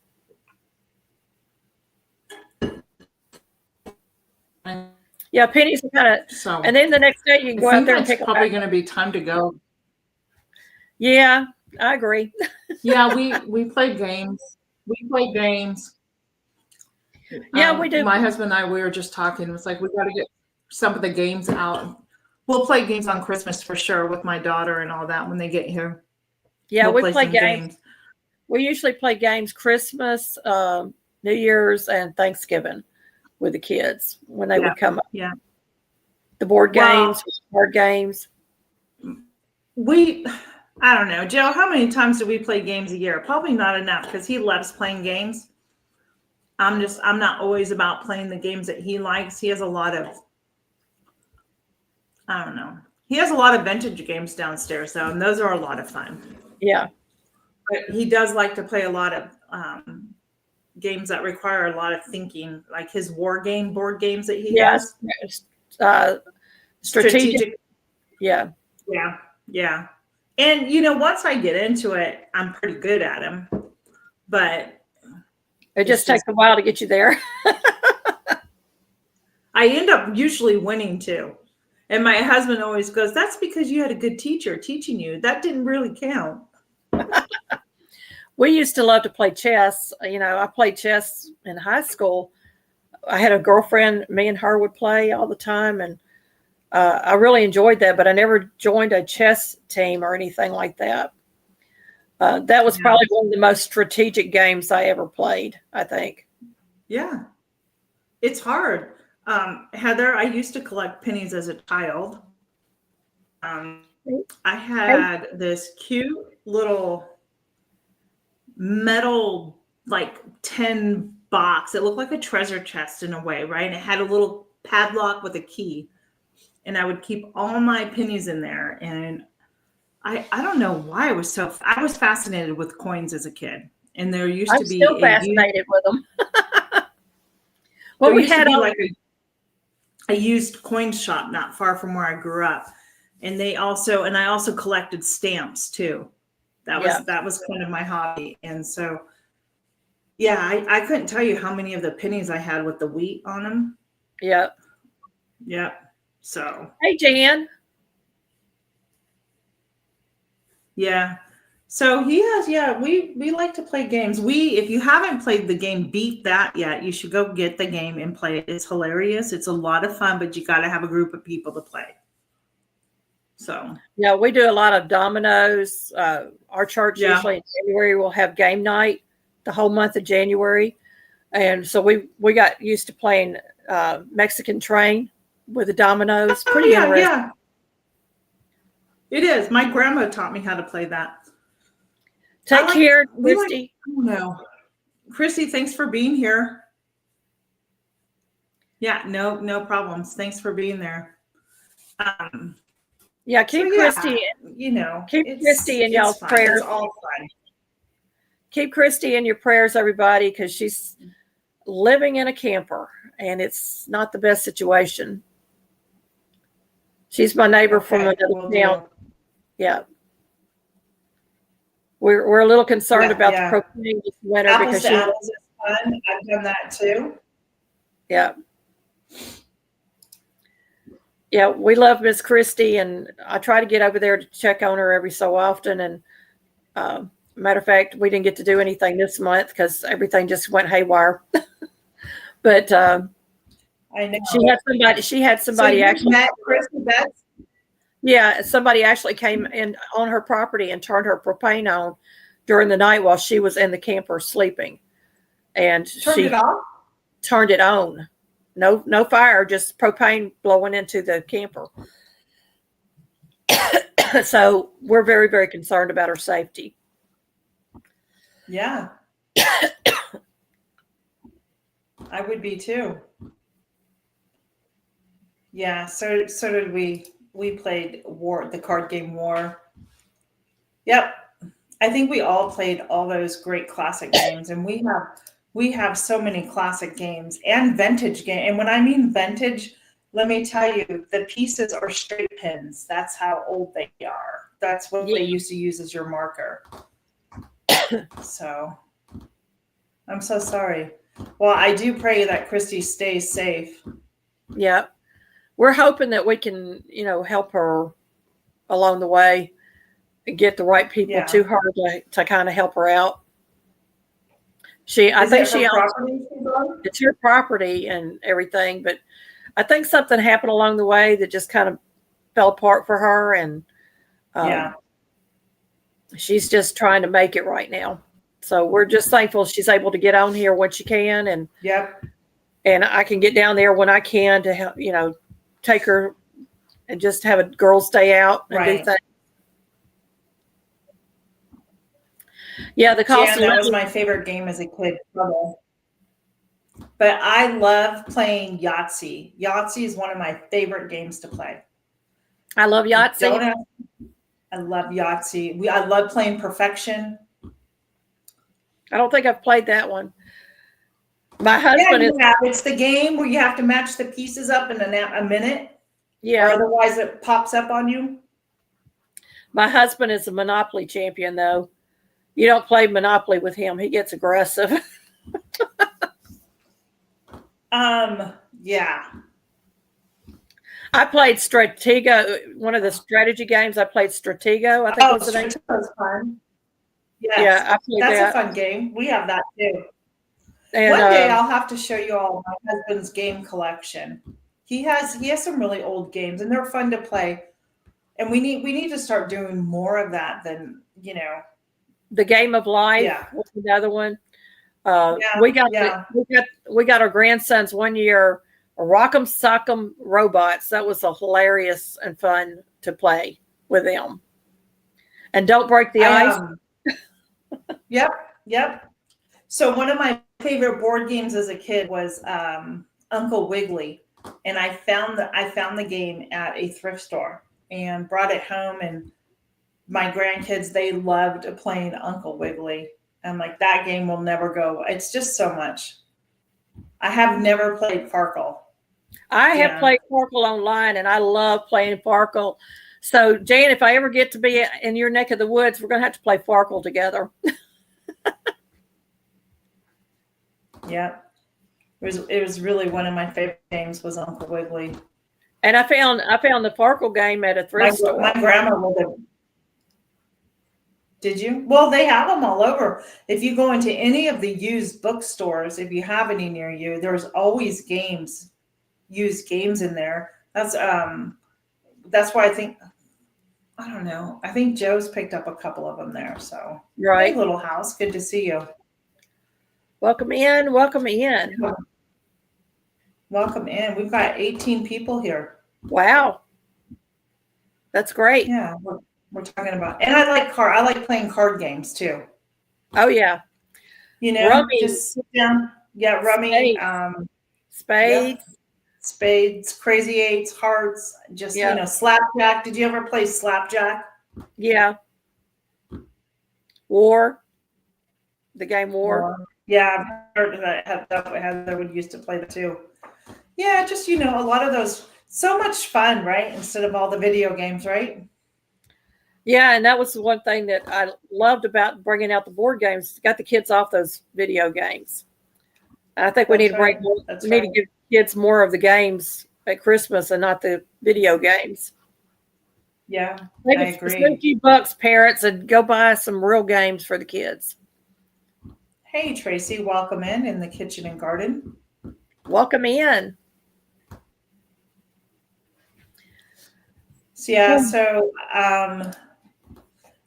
Yeah, pennies are kind of, and then the next day you can go out there and pick up. It's probably going to be time to go. Yeah, I agree. Yeah, we play games. Yeah, we do. My husband and I, we were just talking. It's we got to get some of the games out. We'll play games on Christmas for sure with my daughter and all that when they get here. Yeah, we play games. We usually play games Christmas, New Year's, and Thanksgiving with the kids when they would come up. Yeah. The board games, card games. I don't know, Joe, how many times do we play games a year? Probably not enough, because he loves playing games. I'm not always about playing the games that he likes. He has a lot of, I don't know. He has a lot of vintage games downstairs though, and those are a lot of fun. Yeah. But he does like to play a lot of games that require a lot of thinking, like his war game board games that he has. Strategic. Yeah. And once I get into it, I'm pretty good at them. But it just takes a while to get you there. I end up usually winning too. And my husband always goes, "That's because you had a good teacher teaching you. That didn't really count." We used to love to play chess. I played chess in high school. I had a girlfriend, me and her would play all the time. And I really enjoyed that, but I never joined a chess team or anything like that. That was probably one of the most strategic games I ever played, I think. Yeah. It's hard. Heather, I used to collect pennies as a child. I had this cute little metal, like, tin box. It looked like a treasure chest in a way, right? And it had a little padlock with a key. And I would keep all my pennies in there. And I don't know why I was fascinated with coins as a kid. And there used to be still fascinated with them. Well, we had like a used coin shop not far from where I grew up. And I also collected stamps too. That was kind of my hobby. And so, yeah, I couldn't tell you how many of the pennies I had with the wheat on them. Yep. Yep. So. Hey, Jan. Yeah. So we like to play games. If you haven't played the game Beat That yet, you should go get the game and play it. It's hilarious. It's a lot of fun, but you got to have a group of people to play. So. Yeah, we do a lot of dominoes. Our church usually in January will have game night the whole month of January. And so we got used to playing Mexican Train with the dominoes. Pretty interesting. Yeah. It is. My grandma taught me how to play that. Take care, Christy. Christy, thanks for being here. Yeah, no problems. Thanks for being there. Keep Christy. Keep Christy in y'all's prayers. It's all fun. Keep Christy in your prayers, everybody, because she's living in a camper, and it's not the best situation. She's my neighbor from another town. Yeah. We're a little concerned about the propane this winter apples to apples is fun. I've done that too. Yeah. Yeah, we love Miss Christie, and I try to get over there to check on her every so often. And matter of fact, we didn't get to do anything this month because everything just went haywire. But I know she had somebody actually met Christie Betts. Yeah, somebody actually came in on her property and turned her propane on during the night while she was in the camper sleeping. And she turned it on. No fire, just propane blowing into the camper. So we're very, very concerned about her safety. Yeah. I would be too. Yeah, so did we. We played the card game War. Yep. I think we all played all those great classic games, and we have so many classic games and vintage games. And when I mean vintage, let me tell you, the pieces are straight pins. That's how old they are. That's what they used to use as your marker. So I'm so sorry. Well, I do pray that Christy stays safe. Yeah. We're hoping that we can, help her along the way and get the right people to her to kind of help her out. I think she owns it's her property and everything, but I think something happened along the way that just kind of fell apart for her, and she's just trying to make it right now. So we're just thankful she's able to get on here when she can, and and I can get down there when I can to help, take her and just have a girls' day out and do things. Yeah, the cost that was my favorite game as a kid. But I love playing Yahtzee. Yahtzee is one of my favorite games to play. I love Yahtzee. I love Yahtzee. I love playing Perfection. I don't think I've played that one. My husband it's the game where you have to match the pieces up in a minute. Yeah. Or otherwise it pops up on you. My husband is a Monopoly champion, though. You don't play Monopoly with him. He gets aggressive. Yeah. I played Stratego, one of the strategy games. I played Stratego. I think was the name. Was fun. Yes. Yeah, I played That's a fun game. We have that too. And, one day I'll have to show you all my husband's game collection. He has some really old games, and they're fun to play. And we need to start doing more of that than The Game of Life was another one. We got our grandsons one year, Rock'em Sock'em Robots. That was a hilarious and fun to play with them. And Don't Break the Ice. Yep. So one of my favorite board games as a kid was Uncle Wiggily, and I found the game at a thrift store and brought it home, and my grandkids, they loved playing Uncle Wiggily. I'm like, that game will never go. It's just so much. I have never played Farkle. I have played Farkle online, and I love playing Farkle. So, Jan, if I ever get to be in your neck of the woods, we're going to have to play Farkle together. Yeah. It was really one of my favorite games was Uncle Wiggily. And I found the Farkle game at a thrift store. My grandma would have. Did you? Well, they have them all over. If you go into any of the used bookstores, if you have any near you, there's always used games in there. That's why I don't know. I think Joe's picked up a couple of them there. So, right. Hey, little house. Good to see you. Welcome in. Welcome in. Welcome in. We've got 18 people here. Wow. That's great. Yeah. We're talking about, and I like playing card games too. Oh yeah. You know, Rummy. Just sit down. Yeah. Rummy. Spades. Yeah. Spades, crazy eights, hearts, just, slapjack. Did you ever play slapjack? Yeah. War. The game War. Yeah, I've heard that. Heather would used to play that too. Yeah, just, a lot of those, so much fun, right? Instead of all the video games, right? Yeah, and that was the one thing that I loved about bringing out the board games. Got the kids off those video games. I think we need to give kids more of the games at Christmas and not the video games. Yeah, maybe I agree. Spend a few bucks, parents, and go buy some real games for the kids. Hey, Tracy, welcome in the kitchen and garden. Welcome in. So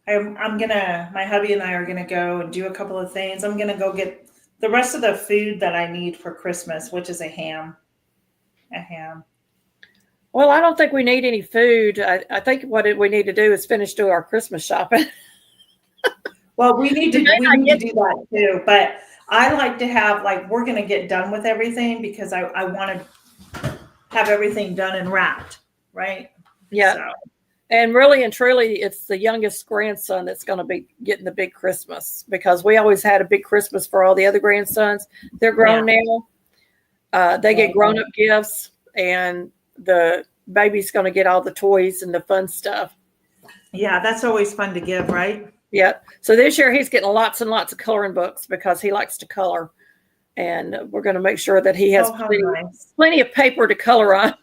my hubby and I are gonna go and do a couple of things. I'm gonna go get the rest of the food that I need for Christmas, which is a ham. Well, I don't think we need any food. I think what we need to do is finish doing our Christmas shopping. Well, we need to do that too. But I like to have, we're going to get done with everything because I want to have everything done and wrapped, right? Yeah. So. And really and truly, it's the youngest grandson that's going to be getting the big Christmas because we always had a big Christmas for all the other grandsons. They're grown now. They get grown-up gifts, and the baby's going to get all the toys and the fun stuff. Yeah, that's always fun to give, right? Yeah. So this year he's getting lots and lots of coloring books because he likes to color. And we're going to make sure that he has plenty of paper to color on.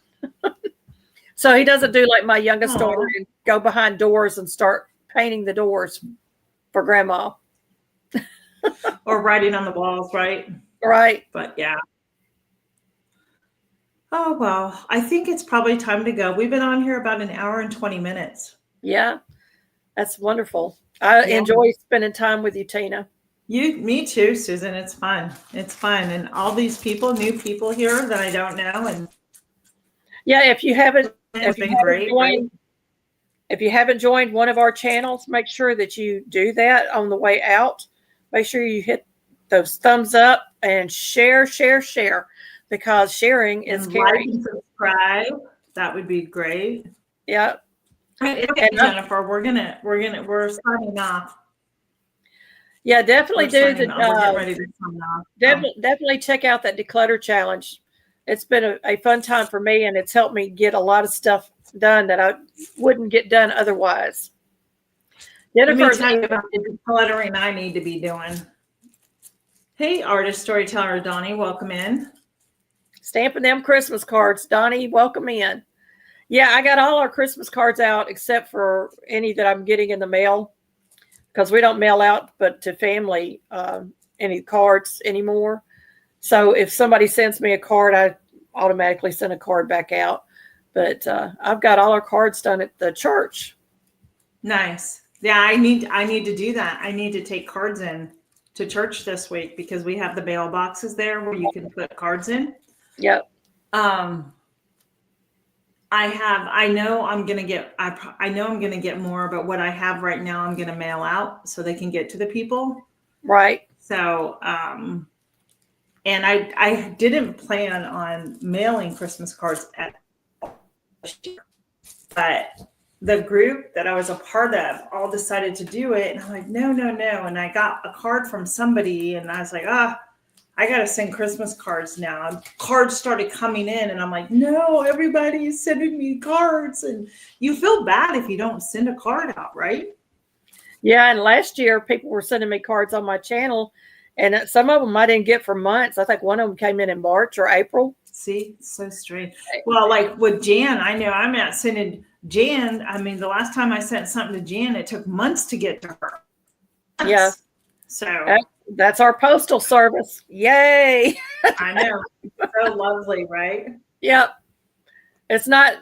So he doesn't do like my youngest daughter and go behind doors and start painting the doors for grandma. Or writing on the walls, right? Right. But yeah. Oh, well, I think it's probably time to go. We've been on here about an hour and 20 minutes. Yeah. That's wonderful. I enjoy spending time with you, Tina. Me too, Susan. It's fun. It's fun. And all these new people here that I don't know. And yeah, if you haven't joined one of our channels, make sure that you do that on the way out. Make sure you hit those thumbs up and share, because sharing is caring. Like and subscribe. That would be great. Yeah. Okay, Jennifer, we're starting off. Yeah, definitely we're getting ready to sign off. Definitely check out that declutter challenge. It's been a fun time for me, and it's helped me get a lot of stuff done that I wouldn't get done otherwise. Let me tell you about the decluttering I need to be doing. Hey, artist storyteller Donnie, welcome in. Stamping them Christmas cards, Donnie, welcome in. Yeah, I got all our Christmas cards out except for any that I'm getting in the mail because we don't mail out but to family any cards anymore. So if somebody sends me a card, I automatically send a card back out. But I've got all our cards done at the church. Nice. Yeah, I need to do that. I need to take cards in to church this week because we have the mailboxes there where you can put cards in. Yep. I know I'm going to get more, but what I have right now, I'm going to mail out so they can get to the people. Right. So, and I didn't plan on mailing Christmas cards at all this year, but the group that I was a part of all decided to do it. And I'm like, no. And I got a card from somebody and I was like, I got to send Christmas cards now. And cards started coming in and I'm like, no, everybody is sending me cards. And you feel bad if you don't send a card out, right? Yeah. And last year people were sending me cards on my channel and some of them I didn't get for months. I think one of them came in March or April. See, it's so strange. Well, like with Jan, I know I'm not sending Jan. I mean, the last time I sent something to Jan, it took months to get to her. Yeah. So that's our postal service. Yay. I know. So lovely, right? Yep. It's not,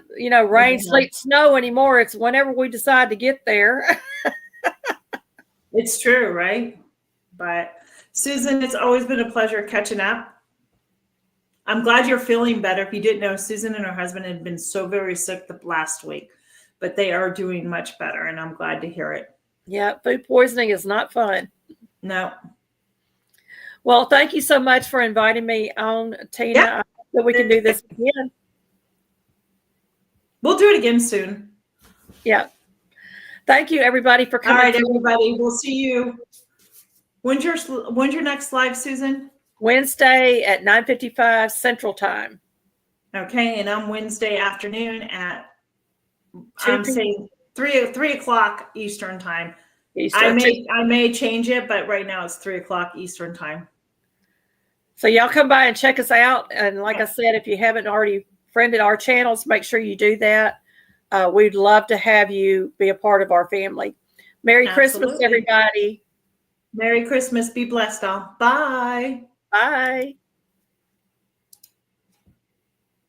rain, sleet, snow anymore. It's whenever we decide to get there. It's true, right? But Susan, it's always been a pleasure catching up. I'm glad you're feeling better. If you didn't know, Susan and her husband had been so very sick the last week, but they are doing much better, and I'm glad to hear it. Yeah, food poisoning is not fun. No. Well, thank you so much for inviting me on, Tina. Yeah. I hope that we can do this again. We'll do it again soon. Yeah. Thank you, everybody, for coming. All right, everybody. We'll see you. When's your next live, Susan? Wednesday at 9:55 Central Time. Okay, and I'm Wednesday afternoon at I'm saying 3 o'clock Eastern Time. I may change it, but right now it's 3 o'clock Eastern Time. So y'all come by and check us out. And like I said, if you haven't already friended our channels, make sure you do that. We'd love to have you be a part of our family. Merry Christmas, everybody. Merry Christmas. Be blessed all. Bye. Bye.